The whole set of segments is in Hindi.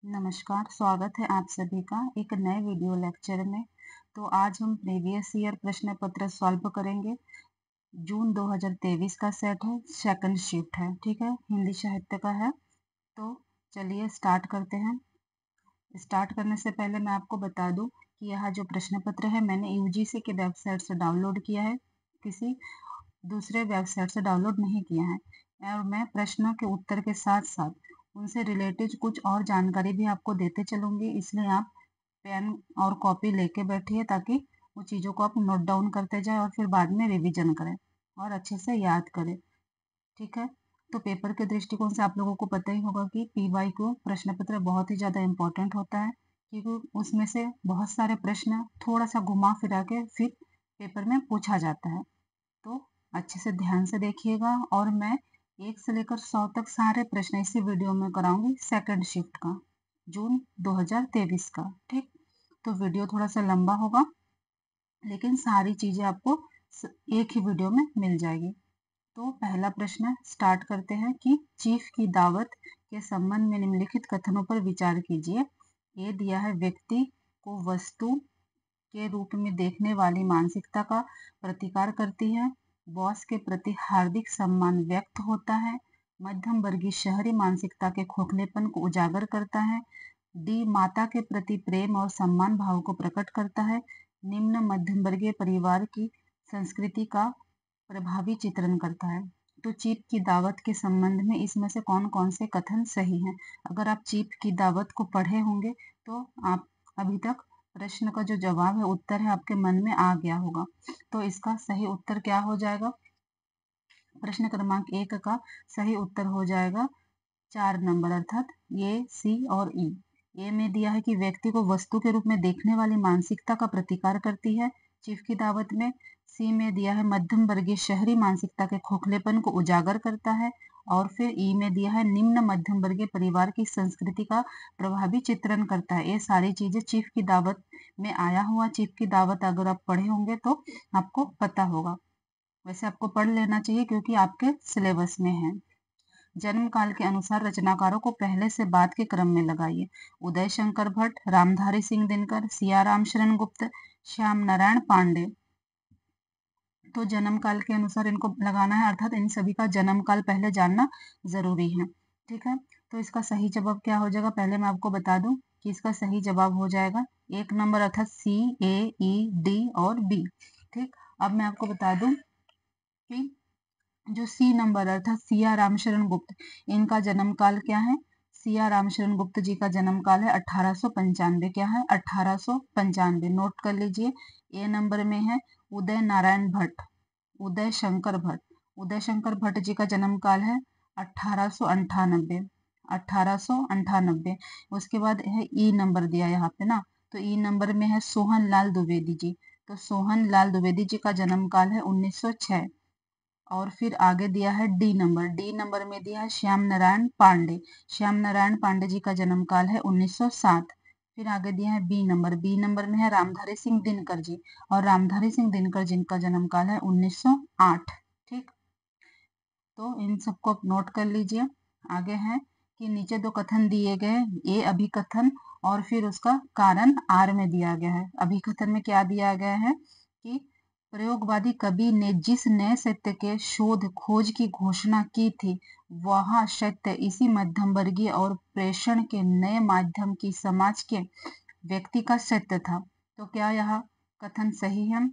नमस्कार, स्वागत है आप सभी का एक नए वीडियो लेक्चर में। तो आज हम प्रीवियस ईयर प्रश्न पत्र सॉल्व करेंगे। जून 2023 का सेट है, सेकंड शिफ्ट है, ठीक है, हिंदी साहित्य का है। तो चलिए स्टार्ट करते हैं। स्टार्ट करने से पहले मैं आपको बता दूं कि यह जो प्रश्न पत्र है मैंने यूजीसी के वेबसाइट से डाउनलोड किया है, किसी दूसरे वेबसाइट से डाउनलोड नहीं किया है। और मैं प्रश्नों के उत्तर के साथ साथ उनसे रिलेटेड कुछ और जानकारी भी आपको देते चलूंगी, इसलिए आप पेन और कॉपी लेके बैठिए ताकि वो चीज़ों को आप नोट डाउन करते जाए और फिर बाद में रिवीजन करें और अच्छे से याद करें, ठीक है। तो पेपर के दृष्टिकोण से आप लोगों को पता ही होगा कि पीवाईक्यू प्रश्न पत्र बहुत ही ज़्यादा इम्पोर्टेंट होता है, क्योंकि उसमें से बहुत सारे प्रश्न थोड़ा सा घुमा फिरा के फिर पेपर में पूछा जाता है। तो अच्छे से ध्यान से देखिएगा और मैं 1 से लेकर 100 तक सारे प्रश्न इसी वीडियो में कराऊंगी सेकंड शिफ्ट का, जून 2023 का, ठीक। तो वीडियो थोड़ा सा लंबा होगा लेकिन सारी चीजें आपको एक ही वीडियो में मिल जाएगी। तो पहला प्रश्न स्टार्ट करते हैं कि चीफ की दावत के संबंध में निम्नलिखित कथनों पर विचार कीजिए। ये दिया है, व्यक्ति को वस्तु के रूप में देखने वाली मानसिकता का प्रतिकार करती है। बॉस के प्रति हार्दिक सम्मान व्यक्त होता है। मध्यम वर्गीय शहरी मानसिकता के खोखलेपन को उजागर करता है। डी, माता के प्रति प्रेम और सम्मान भाव को प्रकट करता है। निम्न मध्यम वर्गीय परिवार की संस्कृति का प्रभावी चित्रण करता है। तो चीफ की दावत के संबंध में इसमें से कौन कौन से कथन सही हैं? अगर आप चीफ की दावत को पढ़े होंगे तो आप अभी तक प्रश्न का जो जवाब है, उत्तर है, आपके मन में आ गया होगा। तो इसका सही उत्तर क्या हो जाएगा? प्रश्न क्रमांक 1 का सही उत्तर हो जाएगा 4 नंबर, अर्थात ये, सी और ई। ए में दिया है कि व्यक्ति को वस्तु के रूप में देखने वाली मानसिकता का प्रतिकार करती है, चीफ की दावत में। सी में दिया है मध्यम वर्गीय शहरी मानसिकता के खोखलेपन को उजागर करता है। और फिर ई में दिया है निम्न मध्यम वर्गीय परिवार की संस्कृति का प्रभावी चित्रण करता है। ये सारी चीजें चीफ की दावत में आया हुआ। चीफ की दावत अगर आप पढ़े होंगे तो आपको पता होगा, वैसे आपको पढ़ लेना चाहिए क्योंकि आपके सिलेबस में है। जन्म काल के अनुसार रचनाकारों को पहले से बाद के क्रम में लगाइए। उदय शंकर भट्ट, रामधारी सिंह दिनकर, सियाराम शरण गुप्त, श्याम नारायण पांडे। तो जन्म काल के अनुसार इनको लगाना है, अर्थात इन सभी का जन्म काल पहले जानना जरूरी है, ठीक है। तो इसका सही जवाब क्या हो जाएगा? पहले मैं आपको बता दूं कि इसका सही जवाब हो जाएगा 1 नंबर, अर्थात सी, ए, ई, डी और बी, ठीक। अब मैं आपको बता दूं कि जो सी नंबर अर्थात सिया रामशरण गुप्त, इनका जन्म काल क्या है? सिया रामशरण गुप्त जी का जन्म काल है 1895। क्या है? 1895, नोट कर लीजिए। ए नंबर में है उदय नारायण भट्ट, उदय शंकर भट्ट। उदय शंकर भट्ट जी का जन्म काल है 1898, 1898। उसके बाद है ई नंबर दिया यहाँ पे ना, तो ई नंबर में है सोहन लाल द्विवेदी जी। तो सोहन लाल द्विवेदी जी का जन्म काल है 1906। और फिर आगे दिया है डी नंबर, डी नंबर में दिया है श्याम नारायण पांडे। श्याम नारायण पांडे जी का जन्म काल है 1907। फिर आगे दिया है बी नंबर, बी नंबर में है रामधारी सिंह दिनकर जी, और रामधारी सिंह दिनकर जी का जन्म काल है 1908, ठीक। तो इन सबको आप नोट कर लीजिए। आगे है कि नीचे दो कथन दिए गए, ए अभिकथन और फिर उसका कारण आर में दिया गया है। अभिकथन में क्या दिया गया है कि प्रयोगवादी कवि ने जिस नए सत्य के शोध खोज की घोषणा की थी, वह सत्य इसी मध्यम वर्गीय और प्रेषण के नए माध्यम की समाज के व्यक्ति का सत्य था। तो क्या यह कथन सही है?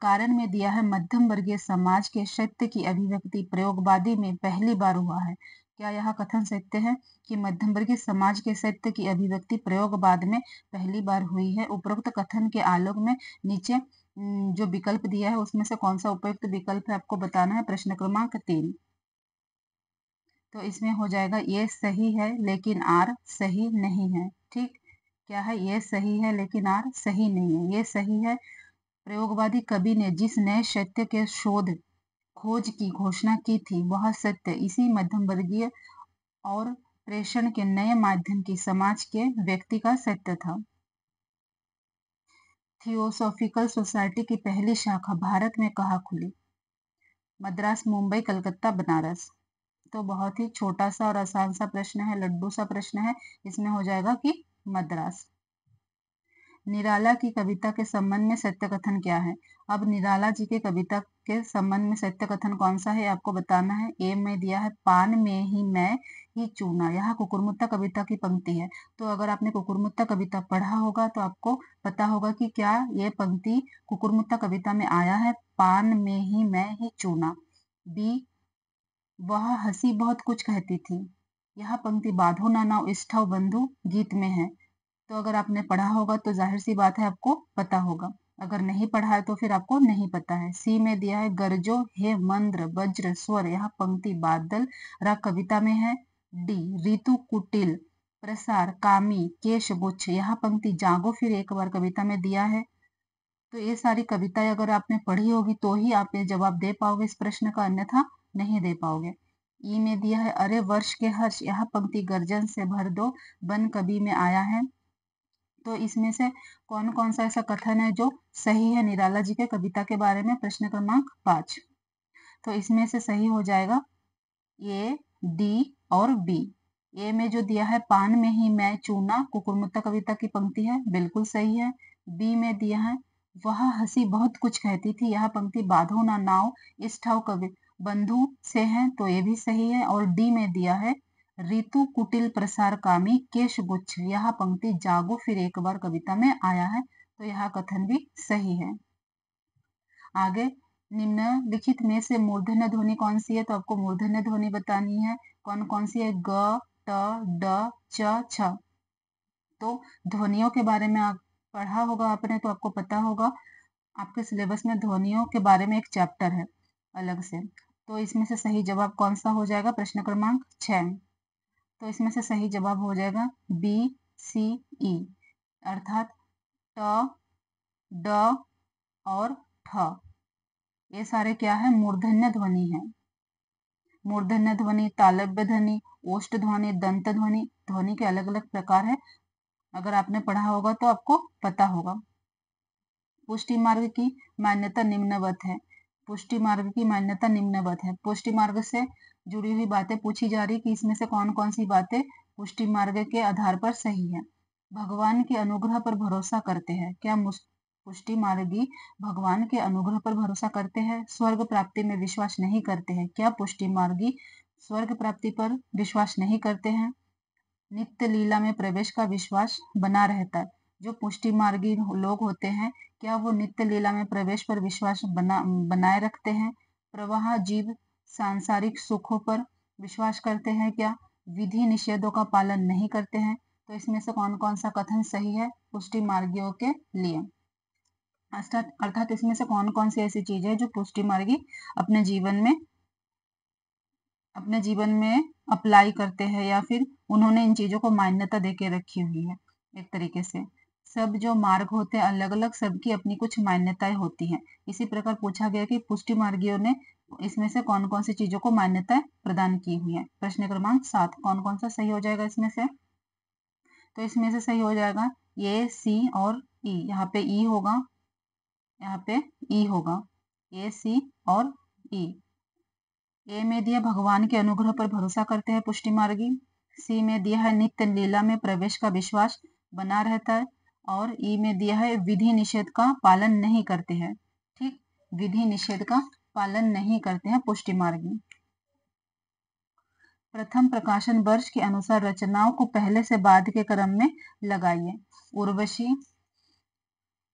कारण में दिया है मध्यम वर्गीय समाज के सत्य की अभिव्यक्ति प्रयोगवादी में पहली बार हुआ है। क्या यह कथन सत्य है कि मध्यम वर्गीय समाज के सत्य की अभिव्यक्ति प्रयोगवाद में पहली बार हुई है? उपरोक्त कथन के आलोक में नीचे जो विकल्प दिया है उसमें से कौन सा उपयुक्त विकल्प है आपको बताना है। प्रश्न क्रमांक 3। तो इसमें हो जाएगा ये सही है लेकिन आर सही नहीं है, ठीक। क्या है? ये सही है लेकिन आर सही नहीं है। ये सही है। प्रयोगवादी कवि ने जिस नए सत्य के शोध खोज की घोषणा की थी, वह सत्य इसी मध्यम वर्गीय और प्रेषण के नए माध्यम की समाज के व्यक्ति का सत्य था। थियोसॉफिकल सोसाइटी की पहली शाखा भारत में कहाँ खुली? मद्रास, मुंबई, कलकत्ता, बनारस। तो बहुत ही छोटा सा और आसान सा प्रश्न है, लड्डू सा प्रश्न है। इसमें हो जाएगा कि मद्रास। निराला की कविता के संबंध में सत्य कथन क्या है? अब निराला जी के कविता के संबंध में सत्य कथन कौन सा है आपको बताना है। ए में दिया है पान में ही मैं ही चूना, यह कुकुरमुत्ता कविता की पंक्ति है। तो अगर आपने कुकुरमुत्ता कविता पढ़ा होगा तो आपको पता होगा कि क्या ये पंक्ति कुकुरमुत्ता कविता में आया है, पान में ही मैं ही चूना। बी, वह हंसी बहुत कुछ कहती थी, यह पंक्ति बाधो नाना इष्ठव बंधु गीत में है। तो अगर आपने पढ़ा होगा तो जाहिर सी बात है आपको पता होगा, अगर नहीं पढ़ा है तो फिर आपको नहीं पता है। सी में दिया है गरजो हे मंद्र वज्र स्वर, यह पंक्ति बादल राग कविता में है। डी, ऋतु कुटिल प्रसार कामी केश गुच्छ, यह पंक्ति जागो फिर एक बार कविता में दिया है। तो ये सारी कविताएं अगर आपने पढ़ी होगी तो ही आप ये जवाब दे पाओगे इस प्रश्न का, अन्यथा नहीं दे पाओगे। ई में दिया है अरे वर्ष के हर्ष, यह पंक्ति गर्जन से भर दो बन कवि में आया है। तो इसमें से कौन कौन सा ऐसा कथन है जो सही है निराला जी के कविता के बारे में? प्रश्न क्रमांक 5। तो इसमें से सही हो जाएगा ए, डी और बी। ए में जो दिया है पान में ही मैं चूना, कुकुरमुत्ता कविता की पंक्ति है, बिल्कुल सही है। बी में दिया है वह हंसी बहुत कुछ कहती थी, यह पंक्ति बाधो ना नाव इस ठाव कवि बंधु से है, तो ये भी सही है। और डी में दिया है ऋतु कुटिल प्रसार कामी केश गुच्छ, यह पंक्ति जागो फिर एक बार कविता में आया है, तो यह कथन भी सही है। आगे निम्नलिखित में से मूर्धन्य ध्वनि कौन सी है? तो आपको मूर्धन्य ध्वनि बतानी है। कौन कौन सी है? ग, ट, ड, च, छ। तो ध्वनियों के बारे में आप पढ़ा होगा आपने तो आपको पता होगा, आपके सिलेबस में ध्वनियों के बारे में एक चैप्टर है अलग से। तो इसमें से सही जवाब कौन सा हो जाएगा? प्रश्न क्रमांक 6। तो इसमें से सही जवाब हो जाएगा बी, सी, ई, अर्थात ट, ड और ठ, ये सारे क्या है? मूर्धन्य ध्वनि है। मूर्धन्य ध्वनि, तालव्य ध्वनि, ओष्ठ ध्वनि, दंत ध्वनि, ध्वनि के अलग अलग प्रकार है। अगर आपने पढ़ा होगा तो आपको पता होगा। पुष्टि मार्ग की मान्यता निम्नवत है। पुष्टि मार्ग की मान्यता निम्नवत है। पुष्टि मार्ग से जुड़ी हुई बातें पूछी जा रही कि इसमें से कौन कौन सी बातें पुष्टि मार्ग के आधार पर सही है। भगवान के अनुग्रह पर भरोसा करते हैं, क्या पुष्टि मार्गी भगवान के अनुग्रह पर भरोसा करते हैं? स्वर्ग प्राप्ति में विश्वास नहीं करते हैं, क्या पुष्टि मार्गी स्वर्ग प्राप्ति पर विश्वास नहीं करते हैं? नित्य लीला में प्रवेश का विश्वास बना रहता है। जो पुष्टि मार्गी लोग होते हैं क्या वो नित्य लीला में प्रवेश पर विश्वास बनाए रखते हैं? प्रवाह जीव सांसारिक सुखों पर विश्वास करते हैं क्या? विधि निषेधों का पालन नहीं करते हैं? तो इसमें से कौन कौन सा कथन सही है पुष्टि मार्गियों के लिए? अर्थात इसमें से कौन कौन सी ऐसी चीज है जो पुष्टि मार्गी अपने जीवन में अप्लाई करते हैं या फिर उन्होंने इन चीजों को मान्यता देके रखी हुई है। एक तरीके से सब जो मार्ग होते हैं अलग अलग, सबकी अपनी कुछ मान्यताएं होती हैं। इसी प्रकार पूछा गया कि पुष्टि मार्गियों ने इसमें से कौन कौन सी चीजों को मान्यता प्रदान की हुई है। प्रश्न क्रमांक 7, कौन कौन सा सही हो जाएगा इसमें से? तो इसमें से सही हो जाएगा ए, सी और ई। यहाँ पे ई होगा, यहाँ पे ई होगा, ए, सी और ई। ए में दिया भगवान के अनुग्रह पर भरोसा करते हैं पुष्टि मार्गी। सी में दिया है नित्य लीला में प्रवेश का विश्वास बना रहता है। और ई में दिया है विधि निषेध का पालन नहीं करते हैं। ठीक, विधि निषेध का पालन नहीं करते हैं पुष्टि मार्गी। प्रथम प्रकाशन वर्ष के अनुसार रचनाओं को पहले से बाद के क्रम में लगाइए।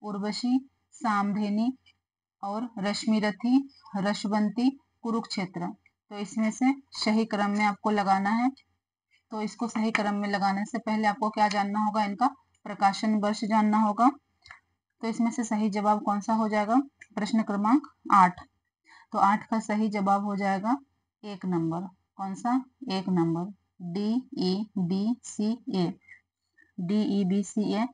उर्वशी, सामधेनी और रश्मिरथी, रसवंती, कुरुक्षेत्र। तो इसमें से सही क्रम में आपको लगाना है। तो इसको सही क्रम में लगाने से पहले आपको क्या जानना होगा? इनका प्रकाशन वर्ष जानना होगा। तो इसमें से सही जवाब कौन सा हो जाएगा? प्रश्न क्रमांक 8। तो 8 का सही जवाब हो जाएगा 1 नंबर। कौन सा? 1 नंबर, डी, ई, बी, सी, ए। डी, ई, बी, सी, ए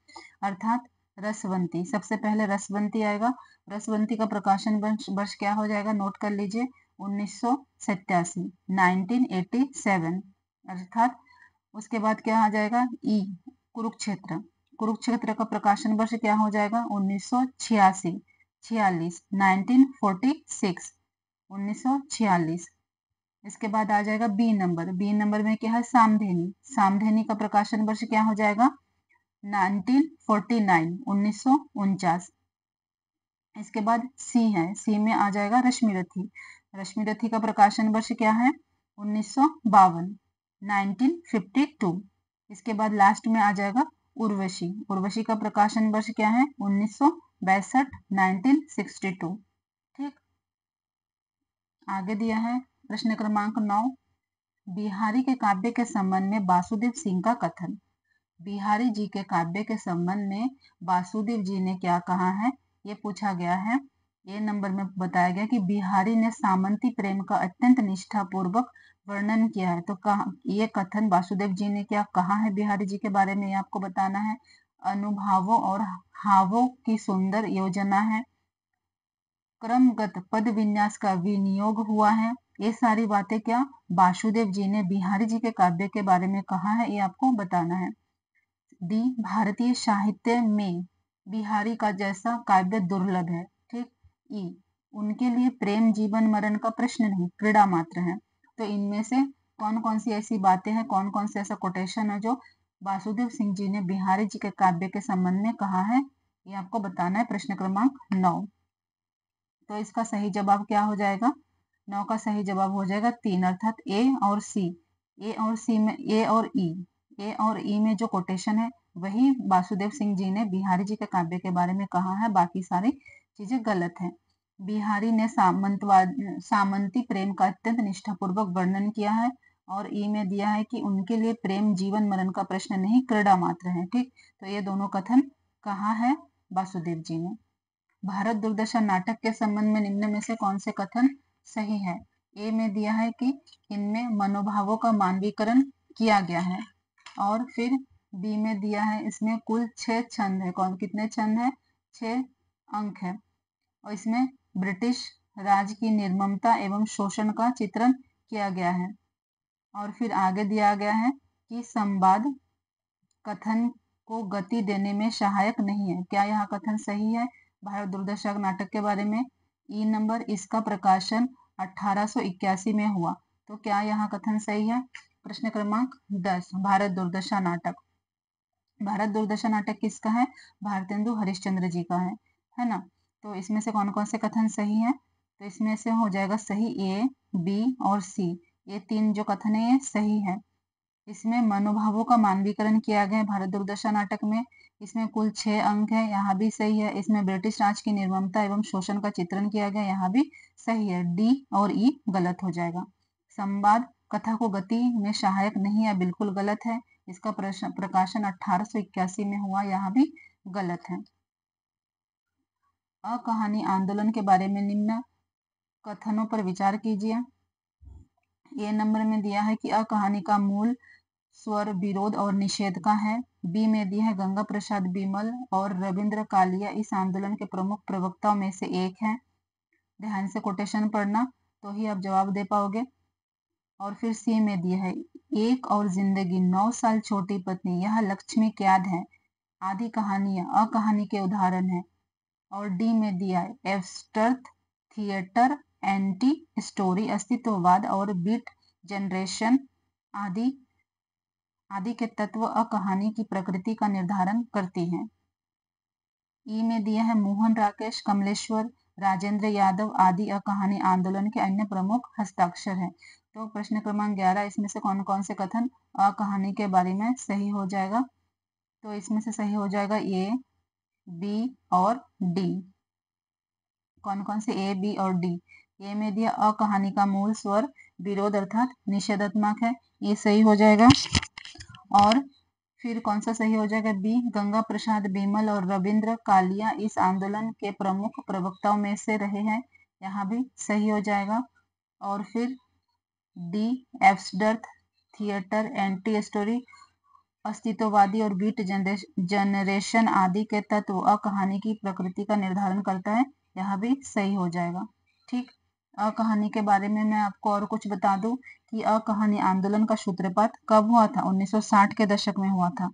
अर्थात रसवंती। सबसे पहले रसवंती आएगा। रसवंती का प्रकाशन वर्ष क्या हो जाएगा? नोट कर लीजिए, 1987, 1987। अर्थात उसके बाद क्या आ जाएगा? ई, कुरुक्षेत्र। कुरुक्षेत्र का प्रकाशन वर्ष क्या हो जाएगा? 1946, 1946, 1946। इसके बाद आ जाएगा बी नंबर। बी नंबर में क्या है, सामधेनी। सामधेनी का प्रकाशन वर्ष क्या हो जाएगा, 1949, 1949। इसके बाद सी है, सी में आ जाएगा रश्मिरथी। रश्मिरथी का प्रकाशन वर्ष क्या है, 1952, 1952। इसके बाद लास्ट में आ जाएगा उर्वशी। उर्वशी का प्रकाशन वर्ष क्या है, 1962, 1962। ठीक, आगे दिया है प्रश्न क्रमांक 9। बिहारी के काव्य के संबंध में वासुदेव सिंह का कथन। बिहारी जी के काव्य के संबंध में वासुदेव जी ने क्या कहा है, ये पूछा गया है। ए नंबर में बताया गया कि बिहारी ने सामंती प्रेम का अत्यंत निष्ठापूर्वक वर्णन किया है। तो ये कथन वासुदेव जी ने क्या कहा है बिहारी जी के बारे में, ये आपको बताना है। अनुभावों और हावों की सुंदर योजना है, क्रमगत पद विन्यास का विनियोग हुआ है। ये सारी बातें क्या वासुदेव जी ने बिहारी जी के काव्य के बारे में कहा है, ये आपको बताना है। डी, भारतीय साहित्य में बिहारी का जैसा काव्य दुर्लभ है। ठीक। ई, उनके लिए प्रेम जीवन मरण का प्रश्न नहीं, क्रीड़ा मात्र है। तो इनमें से कौन कौन सी ऐसी बातें हैं, कौन कौन से ऐसा कोटेशन है जो वासुदेव सिंह जी ने बिहारी जी के काव्य के संबंध में कहा है, ये आपको बताना है। प्रश्न क्रमांक 9। तो इसका सही जवाब क्या हो जाएगा, 9 का सही जवाब हो जाएगा 3, अर्थात ए और सी। ए और सी में ए और ई में जो कोटेशन है वही वासुदेव सिंह जी ने बिहारी जी के काव्य के बारे में कहा है, बाकी सारी चीजें गलत है। बिहारी ने सामंती प्रेम का अत्यंत निष्ठापूर्वक वर्णन किया है, और ई में दिया है कि उनके लिए प्रेम जीवन मरण का प्रश्न नहीं, क्रीड़ा मात्र है। ठीक, तो ये दोनों कथन कहा है वासुदेव जी ने। भारत दूरदर्शन नाटक के संबंध में निम्न में से कौन से कथन सही है। ए में दिया है कि इनमें मनोभावों का मानवीकरण किया गया है, और फिर बी में दिया है इसमें कुल 6 छंद है। कौन कितने छंद है, 6 अंक है, और इसमें ब्रिटिश राज की निर्ममता एवं शोषण का चित्रण किया गया है। और फिर आगे दिया गया है कि संवाद कथन को गति देने में सहायक नहीं है। क्या यह कथन सही है भारत दूरदर्शन नाटक के बारे में। ई नंबर, इसका प्रकाशन 1881 में हुआ। तो क्या यह कथन सही है। प्रश्न क्रमांक 10, भारत दूरदर्शन नाटक। भारत दूरदर्शन नाटक किसका है, भारतेंदु हरिश्चंद्र जी का है ना। तो इसमें से कौन कौन से कथन सही है, तो इसमें से हो जाएगा सही ए, बी और सी। ये 3 जो कथन है ये सही है। इसमें मनोभावों का मानवीकरण किया गया है भारत दूरदर्शन नाटक में। इसमें कुल 6 अंक है, यहाँ भी सही है। इसमें ब्रिटिश राज की निर्ममता एवं शोषण का चित्रण किया गया, यहाँ भी सही है। डी और ई गलत हो जाएगा। संवाद कथा को गति में सहायक नहीं है, बिल्कुल गलत है। इसका प्रकाशन 1881 में हुआ, यहाँ भी गलत है। अकहानी आंदोलन के बारे में निम्न कथनों पर विचार कीजिए। ये नंबर में दिया है कि अकहानी का मूल स्वर विरोध और निषेध का है। बी में दिया है गंगा प्रसाद बिमल और रविंद्र कालिया इस आंदोलन के प्रमुख प्रवक्ताओं में से एक है। ध्यान से कोटेशन पढ़ना तो ही आप जवाब दे पाओगे। और फिर सी में दिया है एक और जिंदगी, 9 साल छोटी पत्नी, यह लक्ष्मी कैद है आदि कहानियां अकहानी के उदाहरण है। और डी में दिया है एब्स्ट्रैक्ट थिएटर, एंटी स्टोरी, अस्तित्ववाद और बीट जनरेशन आदि के तत्व अकहानी की प्रकृति का निर्धारण करती हैं। ई में दिया है मोहन राकेश, कमलेश्वर, राजेंद्र यादव आदि अकहानी आंदोलन के अन्य प्रमुख हस्ताक्षर हैं। तो प्रश्न क्रमांक 11, इसमें से कौन कौन से कथन अकहानी के बारे में सही हो जाएगा। तो इसमें से सही हो जाएगा ए, बी और डी। कौन कौन से ए, बी और डी। ए में दिया अकहानी का मूल स्वर विरोध अर्थात निषेधात्मक है, ये सही हो जाएगा। और फिर कौन सा सही हो जाएगा, बी, गंगा प्रसाद बिमल और रविंद्र कालिया इस आंदोलन के प्रमुख प्रवक्ताओं में से रहे हैं, यहाँ भी सही हो जाएगा। और फिर डी, एब्स्ट्रैक्ट थिएटर, एंटी स्टोरी, अस्तित्ववादी और बीट जनरेशन आदि के तत्व अकहानी की प्रकृति का निर्धारण करता है, यह भी सही हो जाएगा। ठीक, अकहानी के बारे में मैं आपको और कुछ बता दूं कि अकहानी आंदोलन का सूत्रपात कब हुआ था, 1960 के दशक में हुआ था।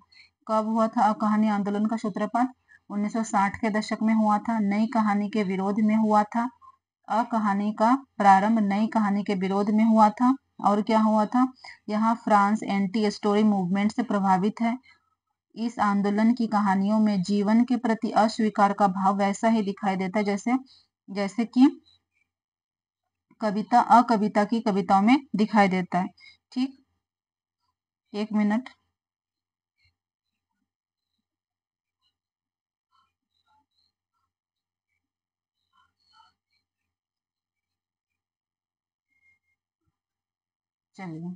कब हुआ था अकहानी आंदोलन का सूत्रपात, 1960 के दशक में हुआ था। नई कहानी के विरोध में हुआ था, अ कहानी का प्रारंभ नई कहानी के विरोध में हुआ था। और क्या हुआ था, यहाँ फ्रांस एंटी स्टोरी मूवमेंट से प्रभावित है। इस आंदोलन की कहानियों में जीवन के प्रति अस्वीकार का भाव वैसा ही दिखाई देता है जैसे जैसे कि कविता की कविताओं में दिखाई देता है। ठीक, 1 मिनट। चलिए,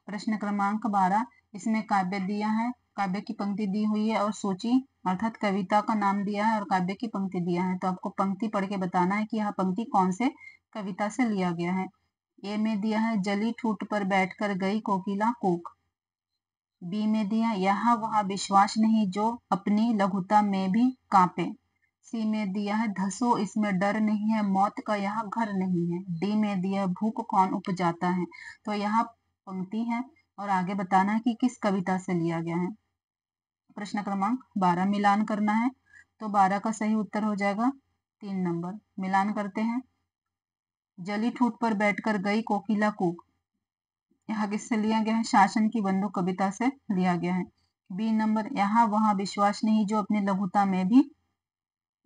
प्रश्न क्रमांक 12, इसमें काव्य दिया है, काव्य की पंक्ति दी हुई है और सूची अर्थात कविता का नाम दिया है और काव्य की पंक्ति दिया है। तो आपको पंक्ति पढ़ के बताना है कि यह पंक्ति कौन से कविता से लिया गया है। ए में दिया है जली ठूठ पर बैठकर गई कोकिला कूक। बी में दिया यहाँ वहाँ विश्वास नहीं जो अपनी लघुता में भी कांपे। सी में दिया है धसो इसमें डर नहीं है मौत का यहाँ घर नहीं है। डी में दिया भूख कौन उपजाता है। तो यहाँ पंक्ति है और आगे बताना है कि किस कविता से लिया गया है। प्रश्न क्रमांक 12 मिलान करना है। तो 12 का सही उत्तर हो जाएगा 3 नंबर। मिलान करते हैं। जली ठूठ पर बैठकर गई कोकिला कूक, यहाँ किससे लिया गया है, शासन की बंदूक कविता से लिया गया है। बी नंबर, यहाँ वहाँ विश्वास नहीं जो अपनी लघुता में भी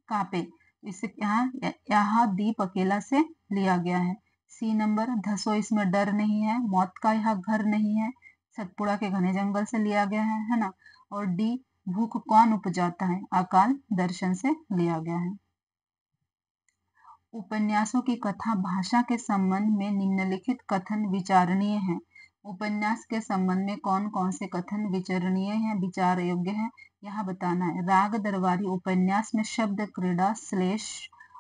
कांपे, इससे यहाँ दीप अकेला से लिया गया है। सी नंबर, धसो इसमें डर नहीं है मौत का यहाँ घर नहीं है, सतपुड़ा के घने जंगल से लिया गया है ना। और डी, भूख कौन उपजाता है, अकाल दर्शन से लिया गया है। उपन्यासों की कथा भाषा के संबंध में निम्नलिखित कथन विचारणीय हैं। उपन्यास के संबंध में कौन कौन से कथन विचारणीय हैं, विचार योग्य है, यहाँ बताना है। राग दरबारी उपन्यास में शब्द क्रीड़ा, श्लेष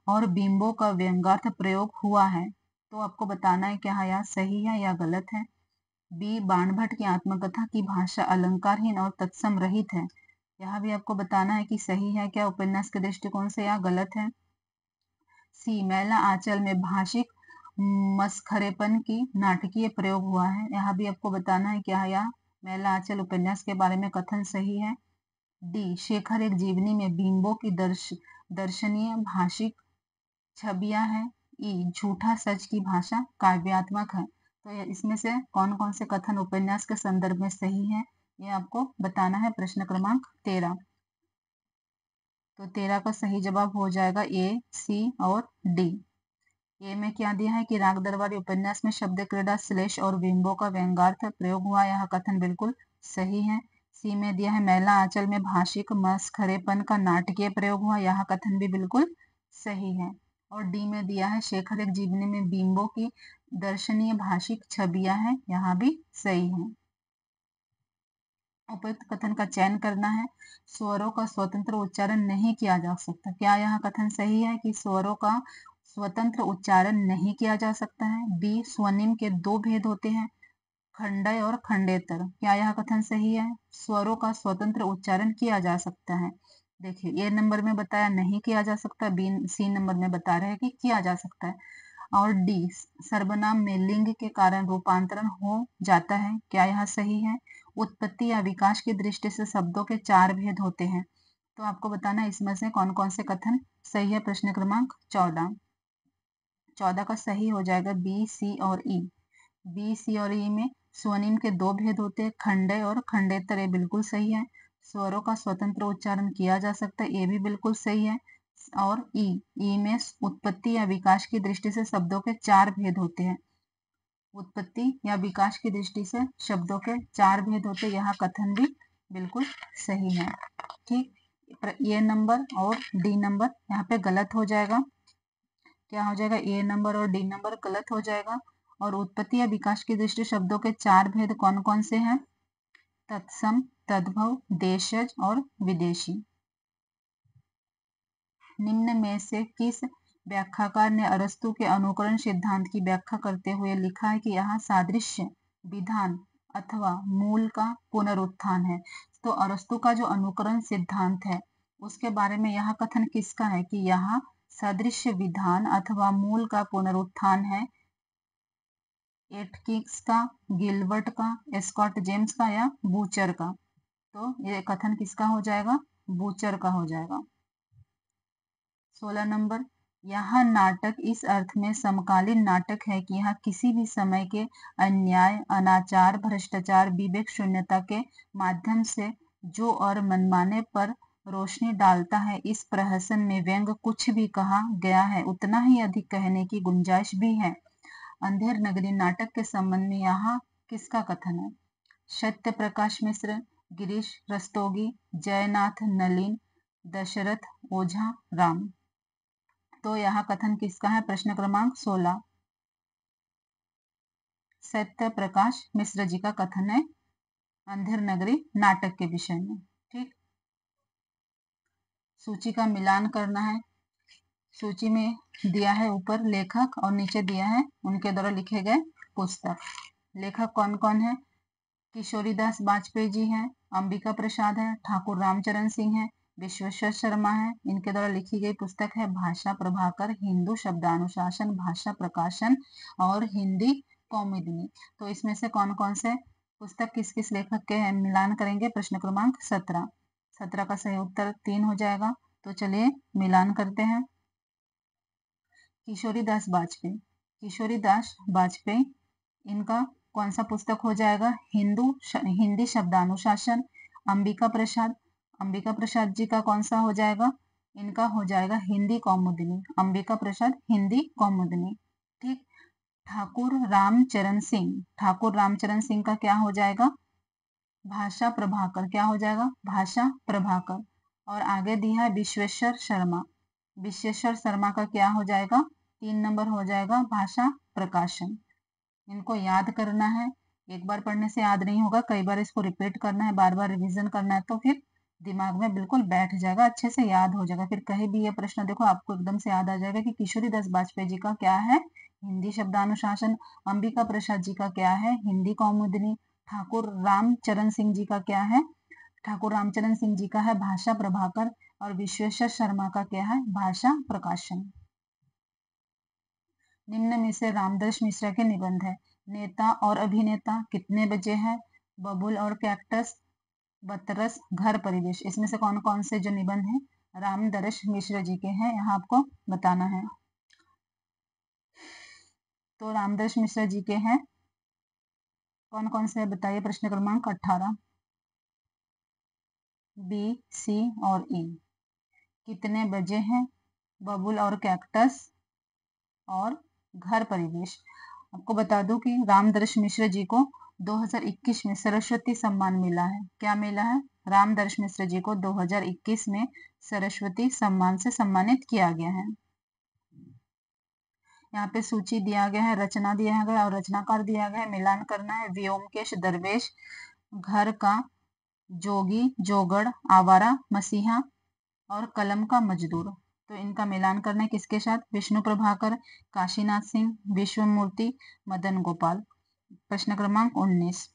और बिंबों का व्यंग्यार्थ प्रयोग हुआ है। तो आपको बताना है क्या यह सही है या गलत है। बी, बाणभट्ट की आत्मकथा की भाषा अलंकारहीन और तत्सम रहित है। यह भी आपको बताना है कि सही है क्या उपन्यास के दृष्टिकोण से या गलत है। सी, मैला आंचल में भाषिक मसखरेपन की नाटकीय प्रयोग हुआ है। यहाँ भी आपको बताना है क्या यह मैला आंचल उपन्यास के बारे में कथन सही है। डी, शेखर एक जीवनी में बिंबों की दर्शनीय भाषिक छवियां हैं। ई, झूठा सच की भाषा काव्यात्मक है। तो इसमें से कौन कौन से कथन उपन्यास के संदर्भ में सही है, ये आपको बताना है। प्रश्न क्रमांक 13। तो 13 का सही जवाब हो जाएगा ए, सी और डी। ए में क्या दिया है कि राग दरबारी उपन्यास में शब्द क्रीड़ा, श्लेष और बिंबों का व्यंग्यार्थ प्रयोग हुआ, यह कथन बिल्कुल सही है। सी में दिया है मैला आंचल में भाषिक मसखरेपन का नाटकीय प्रयोग हुआ, यह कथन भी बिल्कुल सही है। और डी में दिया है शेखर एक जीवनी में बिंबों की दर्शनीय भाषिक छवियां हैं, यहाँ भी सही है। उपयुक्त कथन का चयन करना है। स्वरों का स्वतंत्र उच्चारण नहीं किया जा सकता, क्या यह कथन सही है कि स्वरों का स्वतंत्र उच्चारण नहीं किया जा सकता है। बी, स्वनिम के दो भेद होते हैं, खंडय और खंडेतर, क्या यह कथन सही है। स्वरों का स्वतंत्र उच्चारण किया जा सकता है। देखिए, ए नंबर में बताया नहीं किया जा सकता, बी सी नंबर में बता रहे हैं कि किया जा सकता है। और डी, सर्वनाम में लिंग के कारण रूपांतरण हो जाता है, क्या यह सही है। उत्पत्ति या विकास की दृष्टि से शब्दों के 4 भेद होते हैं। तो आपको बताना है इसमें से कौन कौन से कथन सही है। प्रश्न क्रमांक 14। 14 का सही हो जाएगा बी, सी और ई। बी, सी और ई में स्वनिम के 2 भेद होते हैं, खंडय और खंडेतर, ये बिल्कुल सही है। स्वरों का स्वतंत्र उच्चारण किया जा सकता है, ये भी बिल्कुल सही है। और ई में उत्पत्ति या विकास की दृष्टि से शब्दों के 4 भेद होते हैं। उत्पत्ति या विकास की दृष्टि से शब्दों के 4 भेद होते, यह कथन भी बिल्कुल सही है। ठीक, ए नंबर और डी नंबर यहाँ पे गलत हो जाएगा। क्या हो जाएगा, ए नंबर और डी नंबर गलत हो जाएगा। और उत्पत्ति या विकास की दृष्टि शब्दों के 4 भेद कौन कौन से हैं, तत्सम, तद्भव, देशज और विदेशी। निम्न में से किस व्याख्याकार ने अरस्तु के अनुकरण सिद्धांत की व्याख्या करते हुए लिखा है कि यहाँ सादृश्य विधान अथवा मूल का पुनरुत्थान है। तो अरस्तु का जो अनुकरण सिद्धांत है उसके बारे में यह कथन किसका है कि यहाँ सदृश्य विधान अथवा मूल का पुनरुत्थान है। एटकिंस का, गिलबर्ट का, स्कॉट जेम्स का या बूचर का। तो ये कथन किसका हो जाएगा, बूचर का हो जाएगा। 16 नंबर, यह नाटक इस अर्थ में समकालीन नाटक है कि यह किसी भी समय के अन्याय, अनाचार, भ्रष्टाचार, विवेक शून्यता के माध्यम से जो और मनमाने पर रोशनी डालता है। इस प्रहसन में व्यंग कुछ भी कहा गया है, उतना ही अधिक कहने की गुंजाइश भी है। अंधेर नगरी नाटक के संबंध में यहाँ किसका कथन है? सत्य प्रकाश मिश्र, गिरीश रस्तोगी, जयनाथ नलिन, दशरथ ओझा, राम। तो यहाँ कथन किसका है? प्रश्न क्रमांक 16 सत्य प्रकाश मिश्र जी का कथन है अंधेर नगरी नाटक के विषय में। ठीक, सूची का मिलान करना है। सूची में दिया है ऊपर लेखक और नीचे दिया है उनके द्वारा लिखे गए पुस्तक। लेखक कौन कौन है? किशोरीदास बाजपेयी जी हैं, अंबिका प्रसाद है, ठाकुर रामचरण सिंह है, विश्वेश्वर शर्मा है। इनके द्वारा लिखी गई पुस्तक है भाषा प्रभाकर, हिंदू शब्दानुशासन, भाषा प्रकाशन और हिंदी कौमुदिनी। तो इसमें से कौन कौन से पुस्तक किस किस लेखक के हैं मिलान करेंगे। प्रश्न क्रमांक 17 का सही उत्तर 3 हो जाएगा। तो चलिए मिलान करते हैं। किशोरीदास बाजपेयी इनका कौन सा पुस्तक हो जाएगा? हिंदी शब्दानुशासन। अंबिका प्रसाद जी का कौन सा हो जाएगा? इनका हो जाएगा हिंदी कौमुदिनी। अंबिका प्रसाद हिंदी कौमुदिनी। ठीक, ठाकुर रामचरण सिंह का क्या हो जाएगा? भाषा प्रभाकर। क्या हो जाएगा? भाषा प्रभाकर। और आगे दिया है विश्वेश्वर शर्मा का क्या हो जाएगा? 3 नंबर हो जाएगा भाषा प्रकाशन। इनको याद करना है, एक बार पढ़ने से याद नहीं होगा, कई बार इसको रिपीट करना है, बार बार रिवीजन करना है, तो फिर दिमाग में बिल्कुल बैठ जाएगा, अच्छे से याद हो जाएगा। फिर कहीं भी ये प्रश्न देखो आपको एकदम से याद आ जाएगा कि किशोरीदास बाजपेयी जी का क्या है? हिंदी शब्दानुशासन। अंबिका प्रसाद जी का क्या है? हिंदी कौमुदिनी। ठाकुर रामचरण सिंह जी का क्या है? ठाकुर रामचरण सिंह जी का है भाषा प्रभाकर। और विश्वेश्वर शर्मा का क्या है? भाषा प्रकाशन। निम्न में से रामदर्श मिश्रा के निबंध है। नेता और अभिनेता, कितने बजे हैं, बबुल और कैक्टस, बतरस, घर परिवेश। इसमें से कौन कौन से जो निबंध हैं रामदर्श मिश्र जी के हैं, यहाँ आपको बताना है। तो रामदर्श मिश्र जी के हैं कौन कौन से बताइए। प्रश्न क्रमांक 18 बी, सी और ई। कितने बजे हैं, बबुल और कैक्टस और घर परिवेश। आपको बता दूं कि रामदर्श मिश्र जी को 2021 में सरस्वती सम्मान मिला है। क्या मिला है? रामदर्श मिश्र जी को 2021 में सरस्वती सम्मान से सम्मानित किया गया है। यहाँ पे सूची दिया गया है, रचना दिया गया और रचनाकार दिया गया है। मिलान करना है। व्योमकेश दरवेश, घर का जोगी जोगड़, आवारा मसीहा और कलम का मजदूर। तो इनका मिलान करना है किसके साथ? विष्णु प्रभाकर, काशीनाथ सिंह, विश्वमूर्ति, मदन गोपाल। प्रश्न क्रमांक 19।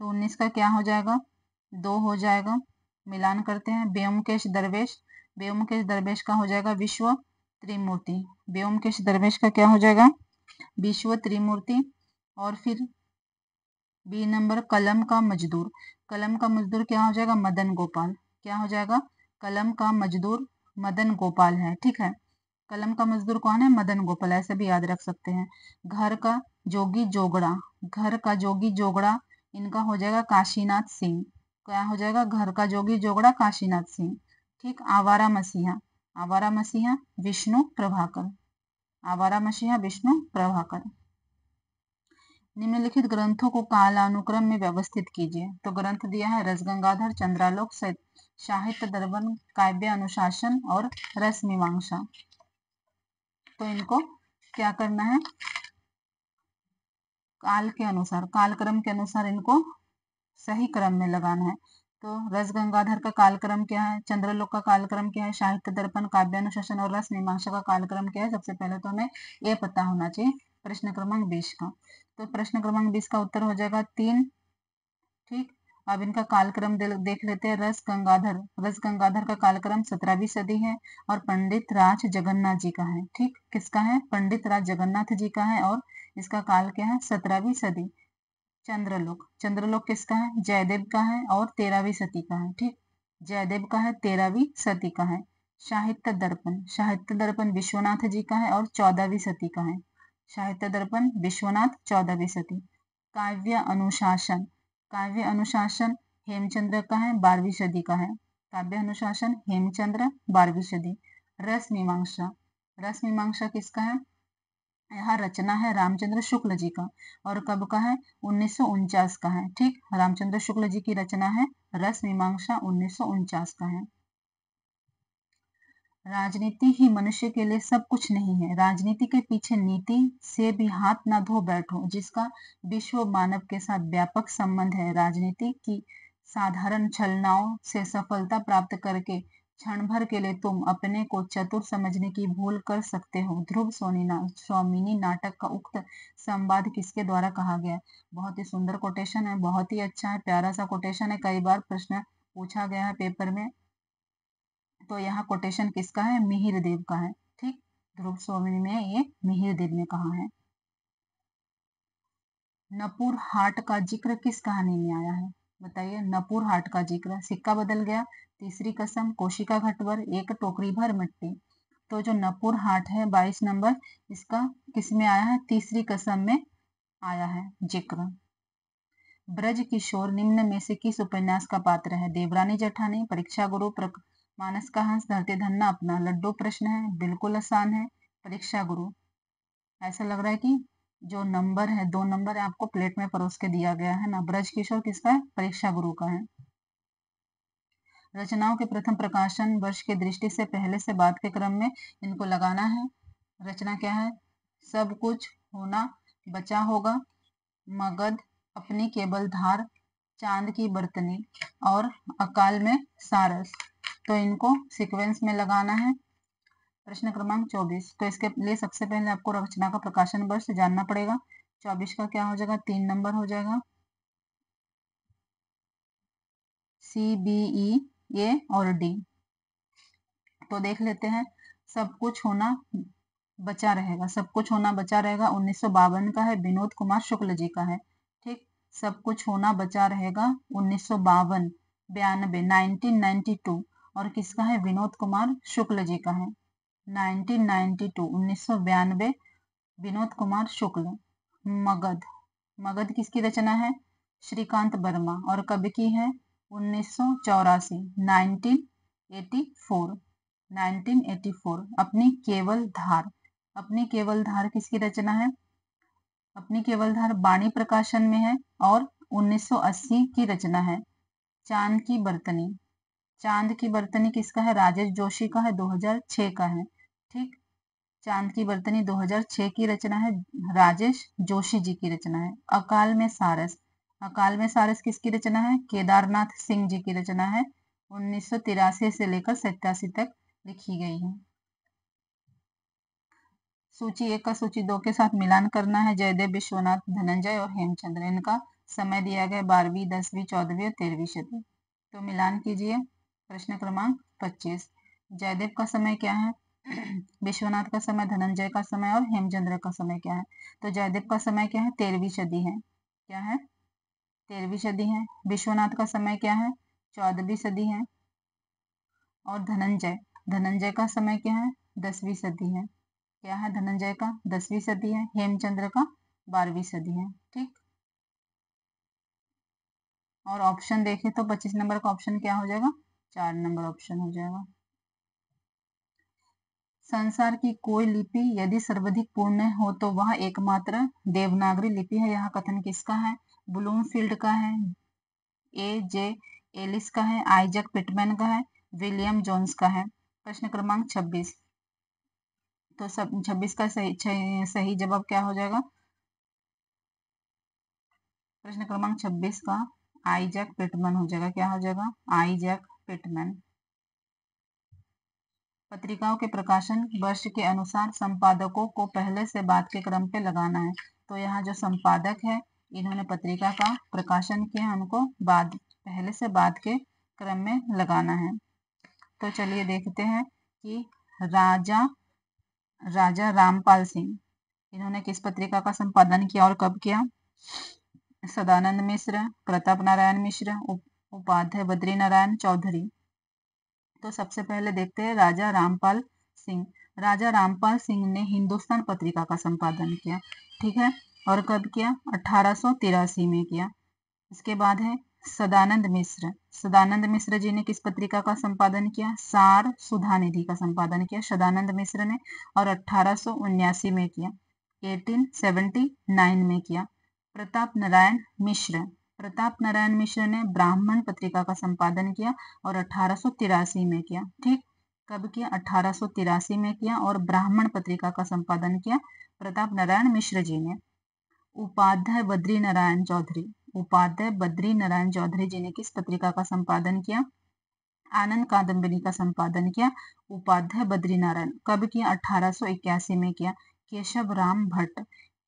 तो 19 का क्या हो जाएगा? 2 हो जाएगा। मिलान करते हैं। व्योमकेश दरवेश का हो जाएगा विश्व त्रिमूर्ति। व्योमकेश दरवेश का क्या हो जाएगा? विश्व त्रिमूर्ति। और फिर बी नंबर कलम का मजदूर क्या हो जाएगा? मदन गोपाल। क्या हो जाएगा? कलम का मजदूर मदन गोपाल है। ठीक है, कलम का मजदूर कौन है? मदन गोपाल, ऐसे भी याद रख सकते हैं। घर का जोगी जोगड़ा इनका हो जाएगा काशीनाथ सिंह। क्या हो जाएगा? घर का जोगी जोगड़ा काशीनाथ सिंह। ठीक, आवारा मसीहा विष्णु प्रभाकर। निम्नलिखित ग्रंथों को कालानुक्रम में व्यवस्थित कीजिए। तो ग्रंथ दिया है रसगंगाधर, चंद्रालोक, साहित्य दर्पण, काव्य अनुशासन और रस मीमांसा। तो इनको क्या करना है? कालक्रम के अनुसार इनको सही क्रम में लगाना है। तो रस गंगाधर का कालक्रम क्या है? चंद्रलोक का कालक्रम क्या है? साहित्य दर्पण, काव्य अनुशासन और रस मीमांसा का कालक्रम क्या है? सबसे पहले तो हमें ये पता होना चाहिए। प्रश्न क्रमांक 20 का, तो प्रश्न क्रमांक 20 का उत्तर हो जाएगा 3। ठीक, अब इनका कालक्रम देख लेते हैं। रस गंगाधर का कालक्रम 17वीं सदी है और पंडित राज जगन्नाथ जी का है। ठीक, किसका है? पंडित राज जगन्नाथ जी का है और इसका काल क्या है? 17वीं सदी। चंद्रलोक किसका है? जयदेव का है और 13वीं सदी का है। ठीक, जयदेव का है, 13वीं सदी का है। साहित्य दर्पण विश्वनाथ जी का है और 14वीं सदी का है। साहित्य दर्पण विश्वनाथ 14वीं सदी। काव्य अनुशासन हेमचंद्र का है, 12वीं सदी का है। काव्य अनुशासन हेमचंद्र 12वीं सदी। रस मीमांसा किसका है? यह रचना है रामचंद्र शुक्ल जी का और कब का है? 1949 का है। ठीक, रामचंद्र शुक्ल जी की रचना है रस मीमांसा, 1949 का है। राजनीति ही मनुष्य के लिए सब कुछ नहीं है, राजनीति के पीछे नीति से भी हाथ ना धो बैठो, जिसका विश्व मानव के साथ व्यापक संबंध है। राजनीति की साधारण छलनाओं से सफलता प्राप्त करके क्षण भर के लिए तुम अपने को चतुर समझने की भूल कर सकते हो। ध्रुव स्वामिनी नाटक का उक्त संवाद किसके द्वारा कहा गया? बहुत ही सुंदर कोटेशन है, बहुत ही अच्छा है, प्यारा सा कोटेशन है, कई बार प्रश्न पूछा गया है पेपर में। तो यहाँ कोटेशन किसका है? मिहिर देव का है। ठीक, ध्रुव स्वामिनी में ये मिहिर देव ने कहा है। नपुर हाट का जिक्र किस कहानी में आया है? बताइए, नपुर हाट का जिक्र। सिक्का बदल गया, तीसरी कसम, कोशिका घटवर, एक टोकरी भर मिट्टी। तो जो नपुर हाट है 22 नंबर, इसका किस में आया है? तीसरी कसम में आया है जिक्र। ब्रज किशोर निम्न में से किस उपन्यास का पात्र है? देवरानी जेठानी, परीक्षा गुरु, मानस का हंस, धरती धन्ना अपना। लड्डू प्रश्न है, बिल्कुल आसान है, परीक्षा गुरु। ऐसा लग रहा है कि जो नंबर है 2 नंबर है आपको प्लेट में परोस के दिया गया है ना। ब्रज किशोर किसका है? परीक्षा गुरु का है। रचनाओं के प्रथम प्रकाशन वर्ष की दृष्टि से पहले से बाद के क्रम में इनको लगाना है। रचना क्या है? सब कुछ होना बचा होगा, मगध, अपनी केबल धार, चांद की बर्तनी और अकाल में सारस। तो इनको सीक्वेंस में लगाना है। प्रश्न क्रमांक 24। तो इसके लिए सबसे पहले आपको रचना का प्रकाशन वर्ष जानना पड़ेगा। 24 का क्या हो जाएगा? 3 नंबर हो जाएगा। CBE A और D। तो देख लेते हैं। सब कुछ होना बचा रहेगा, सब कुछ होना बचा रहेगा 1952 का है, विनोद कुमार शुक्ल जी का है। ठीक, सब कुछ होना बचा रहेगा 1952, 1992 और किसका है? विनोद कुमार शुक्ल जी का है। 1992 1992 विनोद कुमार शुक्ल। मगध किसकी रचना है? श्रीकांत वर्मा और कब की है? 1984, 1984। अपनी केवल धार किसकी रचना है? अपनी केवल धार बाणी प्रकाशन में है और 1980 की रचना है। चांद की बर्तनी किसका है? राजेश जोशी का है, 2006 का है। ठीक, चांद की बर्तनी 2006 की रचना है, राजेश जोशी जी की रचना है। अकाल में सारस किसकी रचना है? केदारनाथ सिंह जी की रचना है, 1983 से लेकर 87 तक लिखी गई है। सूची 1 का सूची 2 के साथ मिलान करना है। जयदेव, विश्वनाथ, धनंजय और हेमचंद्र, इनका समय दिया गया 12वीं, 10वीं, 14वीं और 13वीं सदी। तो मिलान कीजिए। प्रश्न क्रमांक 25। जयदेव का समय क्या है? विश्वनाथ का समय, धनंजय का समय और हेमचंद्र का समय क्या है? तो जयदेव का समय क्या है? 13वीं सदी है। क्या है? 13वीं सदी है। विश्वनाथ का समय क्या है? 14वीं सदी है। और धनंजय का समय क्या है? 10वीं सदी है। क्या है? धनंजय का 10वीं सदी है, हेमचंद्र का 12वीं सदी है। ठीक, और ऑप्शन देखें तो 25 नंबर का ऑप्शन क्या हो जाएगा? 4 नंबर ऑप्शन हो जाएगा। संसार की कोई लिपि यदि सर्वाधिक पूर्ण हो तो वह एकमात्र देवनागरी लिपि है। यह कथन किसका है? ब्लूमफील्ड का है, A.J. एलिस का है, आइजैक पिटमैन का है, विलियम जोन्स का है। प्रश्न क्रमांक 26। तो 26 का सही जवाब क्या हो जाएगा? प्रश्न क्रमांक 26 का आइजैक पिटमैन हो जाएगा। क्या हो जाएगा? Isaac Pitman. पत्रिकाओं के प्रकाशन वर्ष के अनुसार संपादकों को पहले से बाद के क्रम पे लगाना है। तो यहाँ जो संपादक है इन्होंने पत्रिका का प्रकाशन किया, उनको पहले से बाद के क्रम में लगाना है। तो चलिए देखते हैं कि राजा रामपाल सिंह इन्होंने किस पत्रिका का संपादन किया और कब किया? सदानंद मिश्र, प्रताप नारायण मिश्र, उपाध्याय बद्री नारायण चौधरी। तो सबसे पहले देखते हैं राजा रामपाल सिंह। राजा रामपाल सिंह ने हिंदुस्तान पत्रिका का संपादन किया, ठीक है, और कब किया? 1883 में किया। इसके बाद है सदानंद मिश्र। सदानंद मिश्र जी ने किस पत्रिका का संपादन किया? सार सुधा निधि का संपादन किया सदानंद मिश्र ने, और 1879 में किया, 1879 में किया। प्रताप नारायण मिश्र। प्रताप नारायण मिश्र ने ब्राह्मण पत्रिका का संपादन किया और 1883 में किया, ठीक। कब किया? 1883 में किया, और ब्राह्मण पत्रिका का संपादन किया प्रताप नारायण मिश्र जी ने। उपाध्याय बद्री नारायण चौधरी। उपाध्याय बद्री नारायण चौधरी जी ने किस पत्रिका का संपादन किया? आनंद कादम्बिनी का संपादन किया उपाध्याय बद्री नारायण। कब किया? 1881 में किया। केशव राम भट्ट।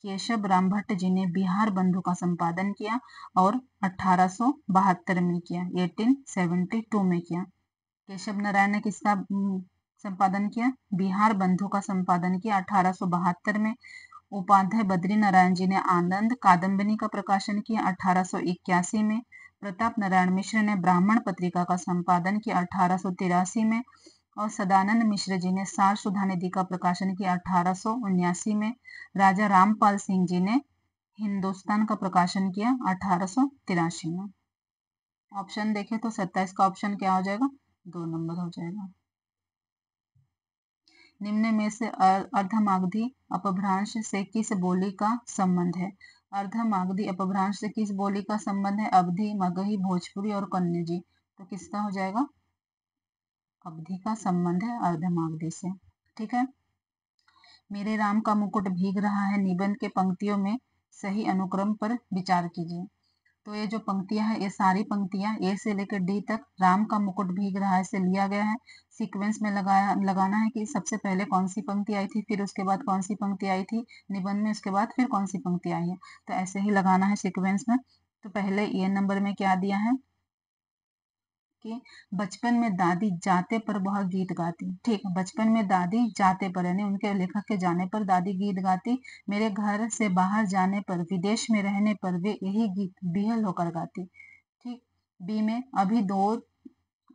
केशव राम भट्ट जी ने बिहार बंधु का संपादन किया और 1872 में किया, 1872 में किया। केशव नारायण ने किसका संपादन किया? बिहार बंधु का संपादन किया 1872 में। उपाध्याय बद्री नारायण जी ने आनंद कादम्बिनी का प्रकाशन किया 1881 में। प्रताप नारायण मिश्र ने ब्राह्मण पत्रिका का संपादन किया 1883 में, और सदानंद मिश्र जी ने सार सुधा निधि का प्रकाशन किया 1879 में। राजा रामपाल सिंह जी ने हिंदुस्तान का प्रकाशन किया 1883 में। ऑप्शन देखें तो 27 का ऑप्शन क्या हो जाएगा? 2 नंबर हो जाएगा। निम्न में से अर्धमागधी अपभ्रंश से किस बोली का संबंध है? अर्धमागधी अपभ्रंश से किस बोली का संबंध है? अवधी, मगही, भोजपुरी और कन्नौजी। तो किसका हो जाएगा? अवधी का संबंध है अर्धमागधी से, ठीक है। मेरे राम का मुकुट भीग रहा है निबंध के पंक्तियों में सही अनुक्रम पर विचार कीजिए। तो ये जो पंक्तियां हैं, ये सारी पंक्तियां ए से लेकर डी तक राम का मुकुट भीग रहा है से लिया गया है। सीक्वेंस में लगाना है कि सबसे पहले कौन सी पंक्ति आई थी, फिर उसके बाद कौन सी पंक्ति आई थी निबंध में, उसके बाद फिर कौन सी पंक्ति आई है। तो ऐसे ही लगाना है सीक्वेंस में। तो पहले ए नंबर में क्या दिया है कि बचपन में दादी जाते पर वह गीत गाती, ठीक। बचपन में दादी जाते पर यानी उनके लेखक के जाने पर दादी गीत गाती। मेरे घर से बाहर जाने पर, विदेश में रहने पर वे यही गीत बिहल होकर गाती, ठीक। बी में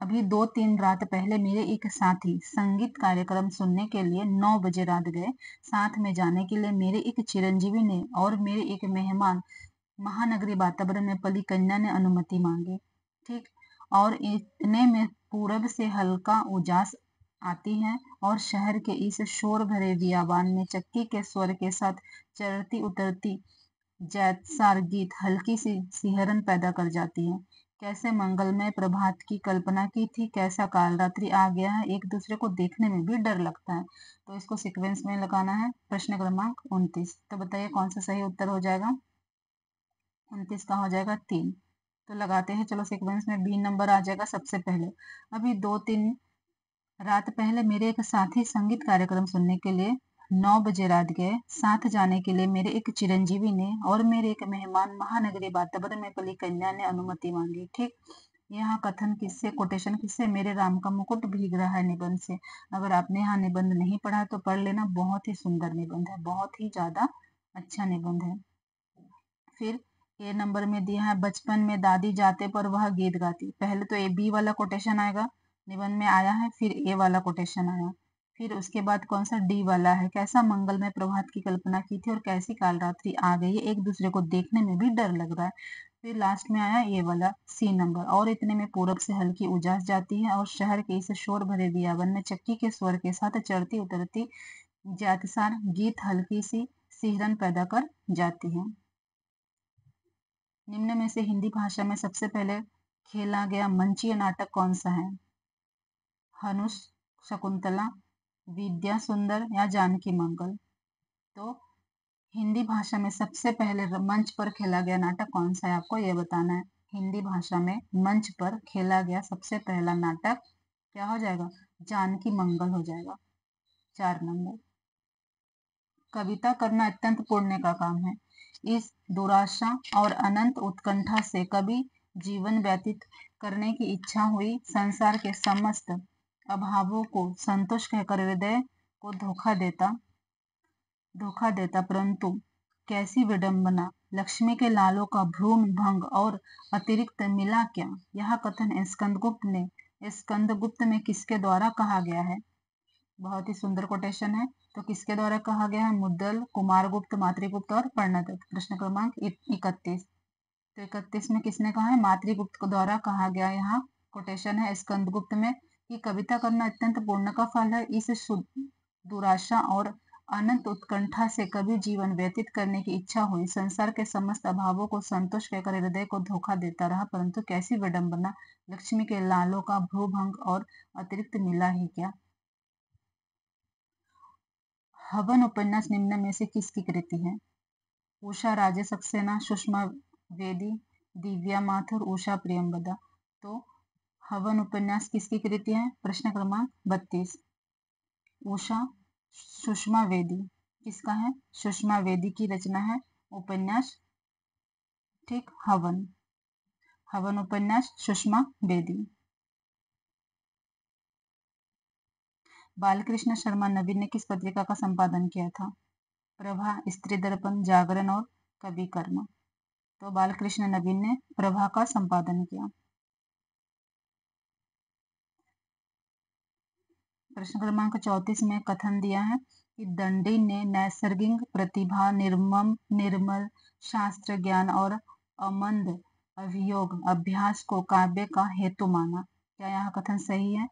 अभी दो तीन रात पहले मेरे एक साथी संगीत कार्यक्रम सुनने के लिए 9 बजे रात गए। साथ में जाने के लिए मेरे एक चिरंजीवी ने और मेरे एक मेहमान महानगरी वातावरण में पली कन्या ने अनुमति मांगी, ठीक। और इतने में पूरब से हल्का उजास आती है और शहर के इस शोर भरे बियाबान में चक्की के स्वर के साथ चढ़ती उतरती जैतसार गीत हल्की सी सिहरन पैदा कर जाती है। कैसे मंगलमय प्रभात की कल्पना की थी, कैसा काल रात्रि आ गया है, एक दूसरे को देखने में भी डर लगता है। तो इसको सीक्वेंस में लगाना है। प्रश्न क्रमांक 29। तो बताइए कौन सा सही उत्तर हो जाएगा? 29 का हो जाएगा 3। तो लगाते हैं, चलो सीक्वेंस में बी नंबर आ जाएगा सबसे पहले। अभी 2-3 रात पहले मेरे एक साथी संगीत कार्यक्रम सुनने के लिए 9 बजे रात गए। साथ जाने के लिए मेरे एक चिरंजीवी ने और मेरे एक मेहमान महानगरी वातावरण में पली कन्या ने अनुमति मांगी, ठीक। यहाँ कथन किससे, कोटेशन किससे? मेरे राम का मुकुट भीग रहा है निबंध से। अगर आपने यहाँ निबंध नहीं पढ़ा तो पढ़ लेना, बहुत ही सुंदर निबंध है, बहुत ही ज्यादा अच्छा निबंध है। फिर ए नंबर में दिया है बचपन में दादी जाते पर वह गीत गाती। पहले तो ए बी वाला कोटेशन आएगा, निबंध में आया है, फिर ए वाला कोटेशन आया, फिर उसके बाद कौन सा? डी वाला है। कैसा मंगलमय प्रभात की कल्पना की थी और कैसी कालरात्रि आ गई है, एक दूसरे को देखने में भी डर लग रहा है। फिर लास्ट में आया ये वाला सी नंबर, और इतने में पूरब से हल्की उजास जाती है और शहर के इस शोर भरे बियावन में चक्की के स्वर के साथ चढ़ती उतरती जातसार गीत हल्की सी सिहरन पैदा कर जाती है। निम्न में से हिंदी भाषा में सबसे पहले खेला गया मंचीय नाटक कौन सा है? हनुष, शकुंतला, विद्या सुंदर या जानकी मंगल। तो हिंदी भाषा में सबसे पहले मंच पर खेला गया नाटक कौन सा है, आपको यह बताना है। हिंदी भाषा में मंच पर खेला गया सबसे पहला नाटक क्या हो जाएगा? जानकी मंगल हो जाएगा, 4 नंबर। कविता करना अत्यंत पुण्य का काम है। इस दुराशा और अनंत उत्कंठा से कभी जीवन व्यतीत करने की इच्छा हुई, संसार के समस्त अभावों को संतोष कहकर हृदय को धोखा देता, परंतु कैसी विडंबना, लक्ष्मी के लालों का भ्रूण भंग और अतिरिक्त मिला क्या? यह कथन स्कंदगुप्त ने स्कंदगुप्त में किसके द्वारा कहा गया है? बहुत ही सुंदर कोटेशन है। तो किसके द्वारा कहा गया है? मुद्गल, कुमारगुप्त, मातृगुप्त और कर्णदत्त। प्रश्न क्रमांक 31। तो 31 में किसने कहा है? मातृगुप्त को द्वारा कहा गया। यहाँ कोटेशन है स्कंदगुप्त में कि कविता करना अत्यंत पुण्य का फल है। इस दुराशा और अनंत उत्कंठा से कभी जीवन व्यतीत करने की इच्छा हुई। संसार के समस्त अभावों को संतोष कहकर हृदय को धोखा देता रहा, परंतु कैसी विडंबना, लक्ष्मी के लालों का भ्रूभंग और अतिरिक्त मिला ही क्या। हवन उपन्यास निम्न में से किसकी कृति है? उषा राजे सक्सेना, सुषमा वेदी, दिव्या माथुर, उषा प्रियंवदा। तो हवन उपन्यास किसकी कृति है? प्रश्न क्रमांक 32। उषा सुषमा वेदी किसका है? सुषमा वेदी की रचना है उपन्यास, ठीक। हवन, हवन उपन्यास सुषमा वेदी। बालकृष्ण शर्मा नवीन ने किस पत्रिका का संपादन किया था? प्रभा, स्त्री दर्पण, जागरण और कवि कर्म। तो बालकृष्ण नवीन ने प्रभा का संपादन किया। प्रश्न क्रमांक 34 में कथन दिया है कि दंडी ने नैसर्गिक प्रतिभा, निर्मल शास्त्र ज्ञान और अमंद अभियोग अभ्यास को काव्य का हेतु माना। क्या यह कथन सही है?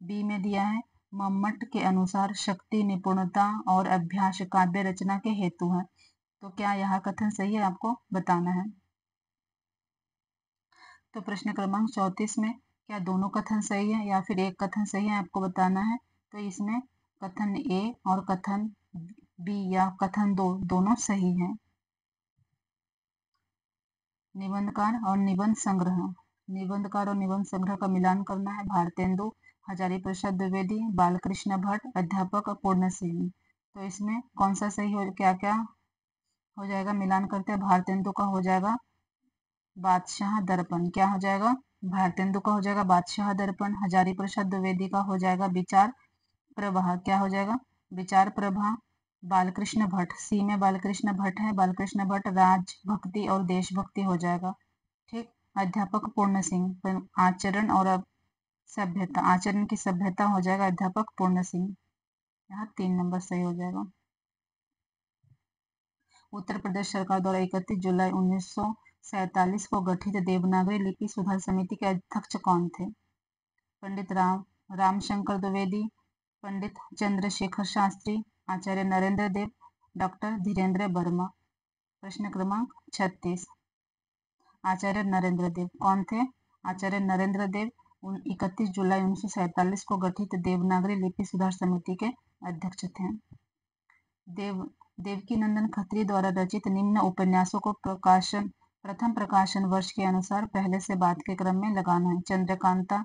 बी में दिया है मम्मट के अनुसार शक्ति, निपुणता और अभ्यास काव्य रचना के हेतु है। तो क्या यह कथन सही है? आपको बताना है। तो प्रश्न क्रमांक 34 में क्या दोनों कथन सही है या फिर एक कथन सही है, आपको बताना है। तो इसमें कथन ए और कथन बी या कथन दो दोनों सही है। निबंधकार और निबंध संग्रह, निबंधकार और निबंध संग्रह का मिलान करना है। भारतेंदु, हजारी प्रसाद द्विवेदी, बालकृष्ण भट्ट, अध्यापक पूर्ण सिंह। तो इसमें कौन सा सही हो, क्या क्या हो जाएगा? मिलान करते हैं। भारतेंदु का हो जाएगा बादशाह दर्पण। क्या हो जाएगा? भारतेंदु का हो जाएगा बादशाह दर्पण। हजारी प्रसाद द्विवेदी का हो जाएगा विचार प्रवाह। क्या हो जाएगा? विचार प्रवाह। बालकृष्ण भट्ट, सी में बालकृष्ण भट्ट है, बालकृष्ण भट्ट राजभक्ति और देशभक्ति हो जाएगा, ठीक। अध्यापक पूर्ण सिंह, आचरण और सभ्यता, आचरण की सभ्यता हो जाएगा अध्यापक पूर्ण सिंह। यहाँ 3 नंबर सही हो जाएगा। उत्तर प्रदेश सरकार द्वारा 31 जुलाई 1947 को गठित देवनागरी लिपि सुधार समिति के अध्यक्ष कौन थे? पंडित रामशंकर द्विवेदी, पंडित चंद्रशेखर शास्त्री, आचार्य नरेंद्र देव, डॉक्टर धीरेन्द्र वर्मा। प्रश्न क्रमांक 36। आचार्य नरेंद्र देव कौन थे? आचार्य नरेंद्र देव 31 जुलाई 1947 को गठित देवनागरी लिपि सुधार समिति के अध्यक्ष थे। देवकीनंदन खत्री द्वारा रचित निम्न उपन्यासों को प्रथम प्रकाशन वर्ष के अनुसार पहले से बाद के क्रम में लगाना है। चंद्रकांता,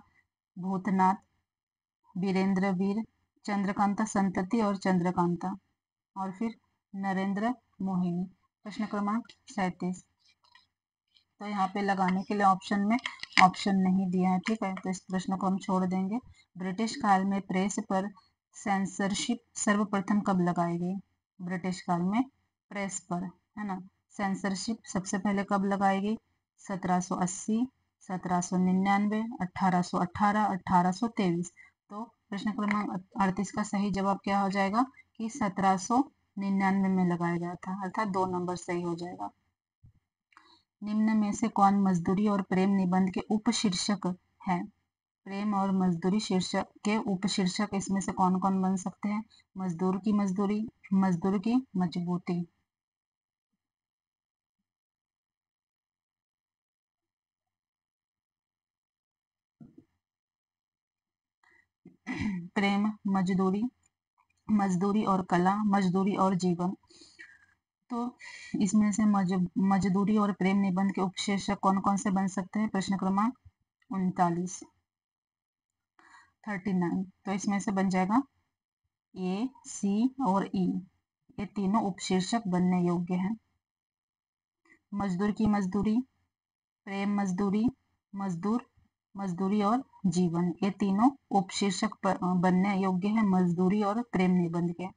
भूतनाथ, वीरेंद्र वीर, चंद्रकांता संतति और चंद्रकांता, और फिर नरेंद्र मोहिनी। प्रश्न क्रमांक 37। तो यहाँ पे लगाने के लिए ऑप्शन में ऑप्शन नहीं दिया है, ठीक है, तो इस प्रश्न को हम छोड़ देंगे। ब्रिटिश काल में प्रेस पर सेंसरशिप सर्वप्रथम कब लगाई गई? ब्रिटिश काल में प्रेस पर, है ना, सेंसरशिप सबसे पहले कब लगाई गई? 1780, 1799, 1818, 1823। तो प्रश्न क्रमांक 38 का सही जवाब क्या हो जाएगा कि 1799 में लगाया गया था, अर्थात 2 नंबर सही हो जाएगा। निम्न में से कौन मजदूरी और प्रेम निबंध के उपशीर्षक है? प्रेम और मजदूरी शीर्षक के उपशीर्षक इसमें से कौन कौन बन सकते हैं? मजदूर की मजदूरी, मजदूर की मजबूती। प्रेम, मजदूरी, मजदूरी और कला, मजदूरी और जीवन। तो इसमें से मजदूरी और प्रेम निबंध के उपशीर्षक कौन कौन से बन सकते हैं? प्रश्न क्रमांक 39 तो इसमें से बन जाएगा ए, सी और ई, ये तीनों उपशीर्षक बनने योग्य हैं। मजदूर की मजदूरी, प्रेम मजदूरी, मजदूर, मजदूरी और जीवन, ये तीनों उपशीर्षक बनने योग्य है मजदूरी और प्रेम निबंध के।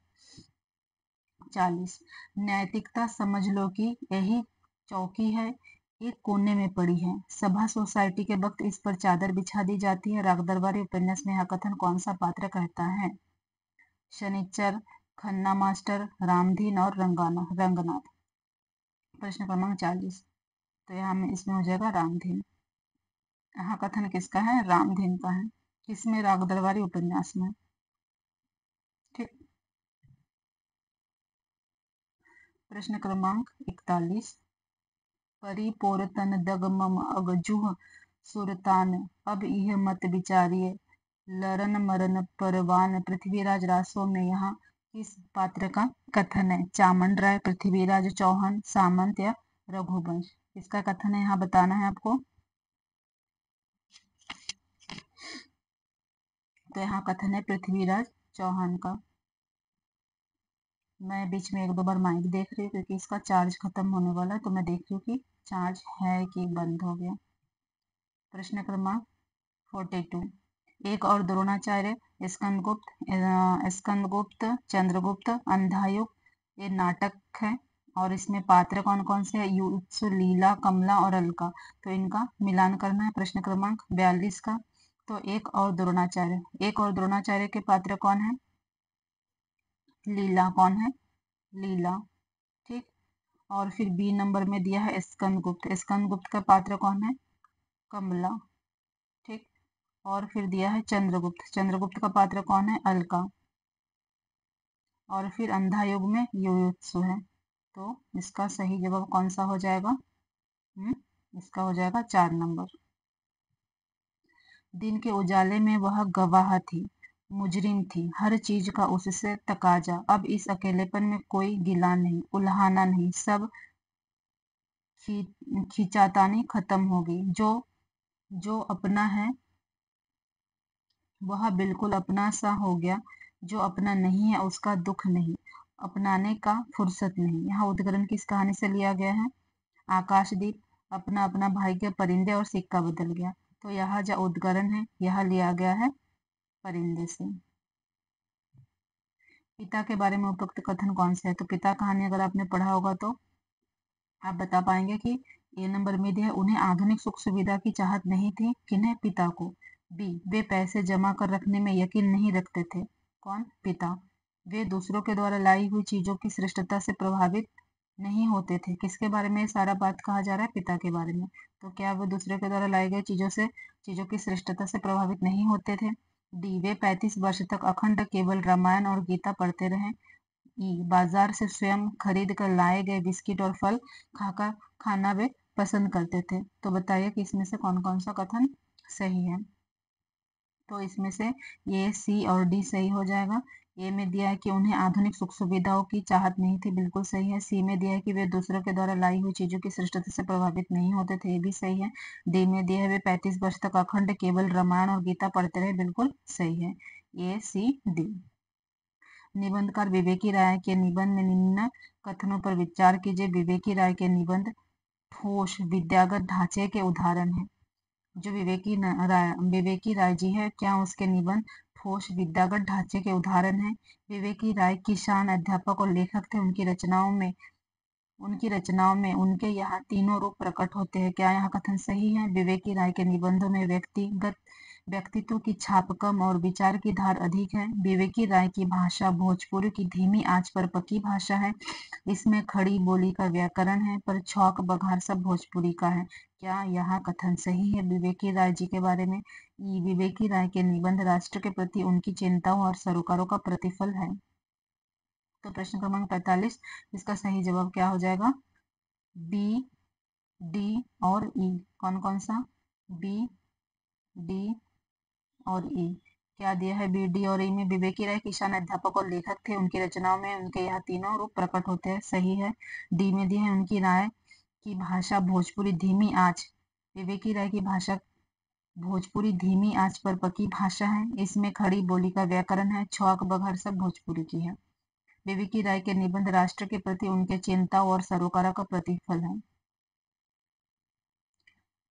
40 नैतिकता समझ लो कि यही चौकी है एक कोने में पड़ी है। सभा सोसाइटी के वक्त इस पर चादर बिछा दी जाती है। राग दरबारी उपन्यास में यह कथन कौन सा पात्र कहता है? शनिचर, खन्ना मास्टर, रामधीन और रंगनाथ। प्रश्न क्रमांक 40। तो यहाँ में इसमें हो जाएगा रामधीन। यहाँ कथन किसका है? रामधीन का है। किसमें? राग दरबारी उपन्यास में। ठीक। प्रश्न क्रमांक 41। परिपोरतन दगमम अगजुह सुरतान अब यह मत विचारिए लरन मरन परवान। पृथ्वीराज रासो में यहाँ किस पात्र का कथन है? चामन राय, पृथ्वीराज चौहान, सामंत या रघुवंश? इसका कथन है यहाँ बताना है आपको। तो यहाँ कथन है पृथ्वीराज चौहान का। मैं बीच में एक दो बार माइक देख रही हूँ क्योंकि इसका चार्ज खत्म होने वाला है, तो मैं देख रही हूँ कि चार्ज है कि बंद हो गया। प्रश्न क्रमांक 42। एक और द्रोणाचार्य, स्कंदगुप्त, चंद्रगुप्त, अंधायुग ये नाटक है और इसमें पात्र कौन कौन से हैं? युत्सु, लीला, कमला और अलका। तो इनका मिलान करना है। प्रश्न क्रमांक 42 का। तो एक और द्रोणाचार्य के पात्र कौन है? लीला। कौन है? लीला। ठीक। और फिर बी नंबर में दिया है स्कंदगुप्त का पात्र कौन है? कमला। ठीक। और फिर दिया है चंद्रगुप्त का पात्र कौन है? अलका। और फिर अंधायुग में युयुत्सु है। तो इसका सही जवाब कौन सा हो जाएगा? इसका हो जाएगा 4 नंबर। दिन के उजाले में वह गवाह थी, मुजरिम थी, हर चीज का उससे तकाजा। अब इस अकेलेपन में कोई गिला नहीं, उल्हाना नहीं, सब खींचातानी खत्म हो गई। जो अपना है वह बिल्कुल अपना सा हो गया, जो अपना नहीं है उसका दुख नहीं, अपनाने का फुर्सत नहीं। यहाँ उद्गरण किस कहानी से लिया गया है? आकाशदीप, अपना अपना भाग्य, परिंदे और सिक्का बदल गया। तो यहाँ जो उद्गरण है यह लिया गया है परिंदे से। पिता के बारे में उपयुक्त कथन कौन सा है? तो पिता कहानी अगर आपने पढ़ा होगा तो आप बता पाएंगे कि ए नंबर में दिया है, उन्हें आधुनिक सुख सुविधा की चाहत नहीं थी। किन्हें? पिता को। बी, वे पैसे जमा कर रखने में यकीन नहीं रखते थे। कौन? पिता। वे दूसरों के द्वारा लाई हुई चीजों की श्रेष्ठता से प्रभावित नहीं होते थे। किसके बारे में सारा बात कहा जा रहा है? पिता के बारे में। तो क्या वो दूसरे के द्वारा लाई गई चीजों की श्रेष्ठता से प्रभावित नहीं होते थे? डी, वे 35 वर्ष तक अखंड केवल रामायण और गीता पढ़ते रहे। बाजार से स्वयं खरीद कर लाए गए बिस्किट और फल खाना वे पसंद करते थे। तो बताइए कि इसमें से कौन कौन सा कथन सही है? तो इसमें से ए, सी और डी सही हो जाएगा। ए में दिया है कि उन्हें आधुनिक सुख सुविधाओं की चाहत नहीं थी, बिल्कुल सही है। सी में दिया है कि वे दूसरों के द्वारा लाई हुई चीजों की श्रेष्ठता से प्रभावित नहीं होते थे, ये भी सही है। डी में दिया है वे 35 वर्ष तक अखंड केवल रामायण और गीता पढ़ते रहे, बिल्कुल सही है। ए, सी, डी। निबंधकार विवेकी राय के निबंध में निम्न कथनों पर विचार कीजिए। विवेकी राय के निबंध ठोस विद्यागत ढांचे के उदाहरण है। जो विवेकी राय जी है, क्या उसके निबंध ठोस विद्यागत ढांचे के उदाहरण है? विवेकी राय किसान, अध्यापक और लेखक थे। उनकी रचनाओं में उनके यहाँ तीनों रूप प्रकट होते हैं। क्या यहाँ कथन सही है? विवेकी राय के निबंधों में व्यक्तित्व की छाप कम और विचार की धार अधिक है। विवेकी राय की भाषा भोजपुरी की धीमी आंच पर पकी भाषा है। इसमें खड़ी बोली का व्याकरण है, पर छौक बघार सब भोजपुरी का है। क्या यहाँ कथन सही है विवेकी राय जी के बारे में? विवेकी राय के निबंध राष्ट्र के प्रति उनकी चिंताओं और सरोकारों का प्रतिफल है। तो प्रश्न क्रमांक 45, इसका सही जवाब क्या हो जाएगा? बी, डी और ई। कौन कौन सा? बी, डी और ई। क्या दिया है? बी, डी और ई में विवेकी राय किसान, अध्यापक और लेखक थे। उनकी रचनाओं में उनके यहाँ तीनों रूप प्रकट होते हैं, सही है। डी में दिया है उनकी राय की भाषा भोजपुरी धीमी आंच। विवेकी राय की भाषा भोजपुरी धीमी आंच पर पकी भाषा है। इसमें खड़ी बोली का व्याकरण है, छौक बघर सब भोजपुरी की है। विवेकी राय के निबंध राष्ट्र के प्रति उनके चिंताओं और सरोकारों का प्रतिफल है।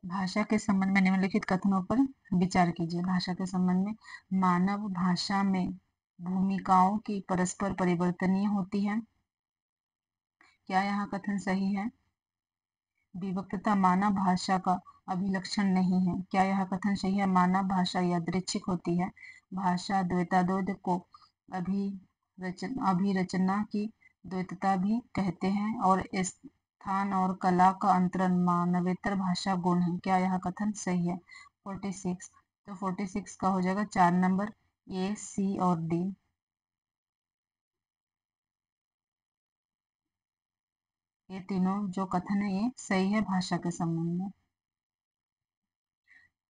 भाषा के संबंध में निम्नलिखित कथनों पर विचार कीजिए। भाषा के संबंध में, मानव भाषा में भूमिकाओं की परस्पर परिवर्तनीय होती है। क्या यहाँ कथन सही है? विभक्तता मानव भाषा का अभिलक्षण नहीं है। क्या यह कथन सही है? मानव भाषा यादृच्छिक होती है। भाषा द्वैताद्वैत को अभिरचना की द्वैतता भी कहते हैं और स्थान और कला का अंतरण मानवेतर भाषा गुण है। क्या यह कथन सही है? 46। तो 46 का हो जाएगा 4 नंबर, ए, सी और डी। ये तीनों जो कथन है ये सही है भाषा के संबंध में।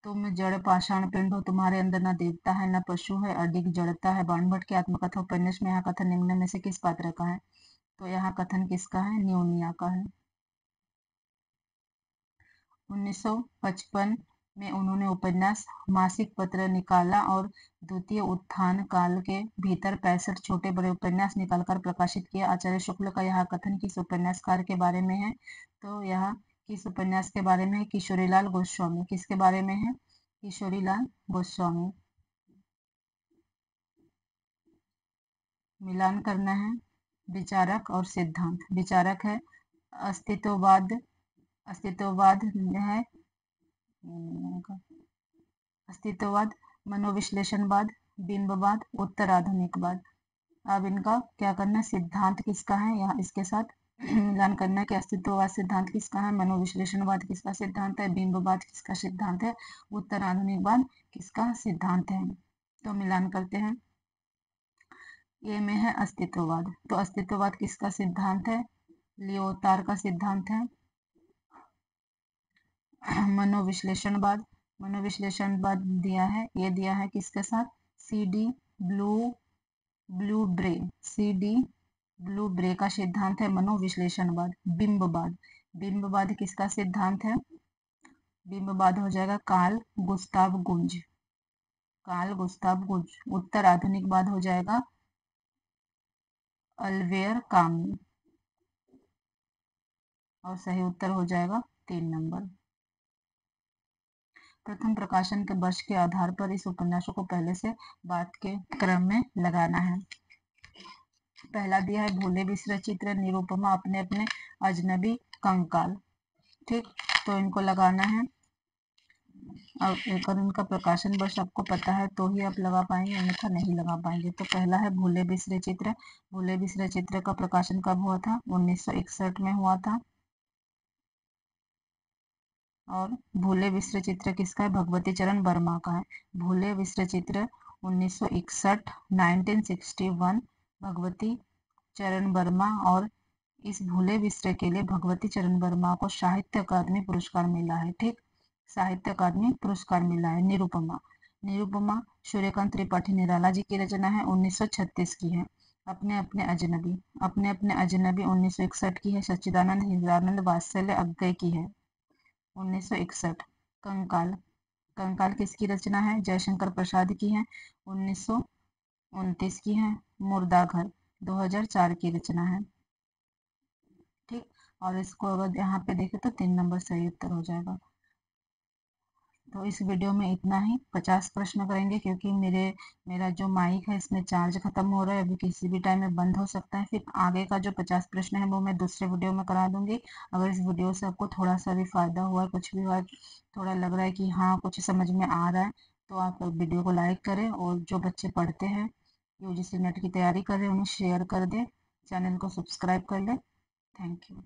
तुम जड़ पाषाण पिंड हो, तुम्हारे अंदर न देवता है न पशु है, अडिग जड़ता है। बाणभट्ट की आत्मकथा उपन्यास में यह कथन निम्न में से किस पात्र का है? तो यह कथन किसका है? न्योनिया का है। 1955 में उन्होंने उपन्यास मासिक पत्र निकाला और द्वितीय उत्थान काल के भीतर 65 छोटे बड़े उपन्यास निकालकर प्रकाशित किया। आचार्य शुक्ल का यह कथन किस उपन्यासकार के बारे में है? तो यह किस उपन्यास के बारे में है? किशोरीलाल गोस्वामी। किसके बारे में है? किशोरीलाल गोस्वामी। मिलान करना है विचारक और सिद्धांत। विचारक है अस्तित्ववाद, अस्तित्ववाद है अस्तित्ववाद, मनोविश्लेषणवाद, बिंबवाद, उत्तराधुनिकवाद। अब इनका क्या करना है? सिद्धांत किसका है यहाँ इसके साथ मिलान करना है कि अस्तित्ववाद सिद्धांत किसका है, मनोविश्लेषणवाद किसका सिद्धांत है, बिंबवाद किसका सिद्धांत है, उत्तराधुनिकवाद किसका सिद्धांत है। तो मिलान करते हैं। ये में है अस्तित्ववाद, तो अस्तित्ववाद किसका सिद्धांत है? लियोटार्ड का सिद्धांत है। मनोविश्लेषणवाद, मनोविश्लेषणवाद दिया है, ये दिया है किसके साथ? सी डी ब्लू ब्रे। सी डी ब्लू ब्रे का सिद्धांत है मनोविश्लेषणवाद। बिंबवाद, बिंबवाद किसका सिद्धांत है? बिंबवाद हो जाएगा कार्ल गुस्ताव गुंज, कार्ल गुस्ताव गुंज। उत्तर आधुनिकवाद हो जाएगा अल्वेयर कामू और सही उत्तर हो जाएगा 3 नंबर। प्रथम प्रकाशन के वर्ष के आधार पर इस उपन्यासों को पहले से बाद के क्रम में लगाना है। पहला दिया है भूले बिसरे चित्र, निरुपमा, अपने अपने, अजनबी, कंकाल। ठीक, तो इनको लगाना है। अब एक और इनका प्रकाशन वर्ष आपको पता है तो ही आप लगा पाएंगे, अन्यथा नहीं लगा पाएंगे। तो पहला है भूले बिसरे चित्र। भूले बिसरे चित्र का प्रकाशन कब हुआ था? 1961 में हुआ था। और भूले बिसरे चित्र किसका है? भगवती चरण वर्मा का है। भूले बिसरे चित्र 1961 1961 भगवती चरण वर्मा। और इस भूले बिसरे के लिए भगवती चरण वर्मा को साहित्य अकादमी पुरस्कार मिला है। ठीक, साहित्य अकादमी पुरस्कार मिला है। निरुपमा, निरुपमा सूर्यकांत त्रिपाठी निराला जी की रचना है, 1936 की है। अपने अपने अजनबी, अपने अपने अजनबी 1961 की है। सच्चिदानंद हिरानंद वात्सल्य अज्ञे की है, 1961। कंकाल, कंकाल किसकी रचना है? जयशंकर प्रसाद की है, 1929 की है। मुर्दाघर 2004 की रचना है। ठीक, और इसको अगर यहाँ पे देखें तो 3 नंबर सही उत्तर हो जाएगा। तो इस वीडियो में इतना ही। 50 प्रश्न करेंगे क्योंकि मेरा जो माइक है इसमें चार्ज खत्म हो रहा है, अभी किसी भी टाइम में बंद हो सकता है। फिर आगे का जो 50 प्रश्न है वो मैं दूसरे वीडियो में करा दूंगी। अगर इस वीडियो से आपको थोड़ा सा भी फायदा हुआ, कुछ भी हुआ, थोड़ा लग रहा है कि हाँ कुछ समझ में आ रहा है, तो आप वीडियो को लाइक करें। और जो बच्चे पढ़ते हैं, यूजीसी नेट की तैयारी कर रहे हैं, उन्हें शेयर कर दें, चैनल को सब्सक्राइब कर लें। Thank you.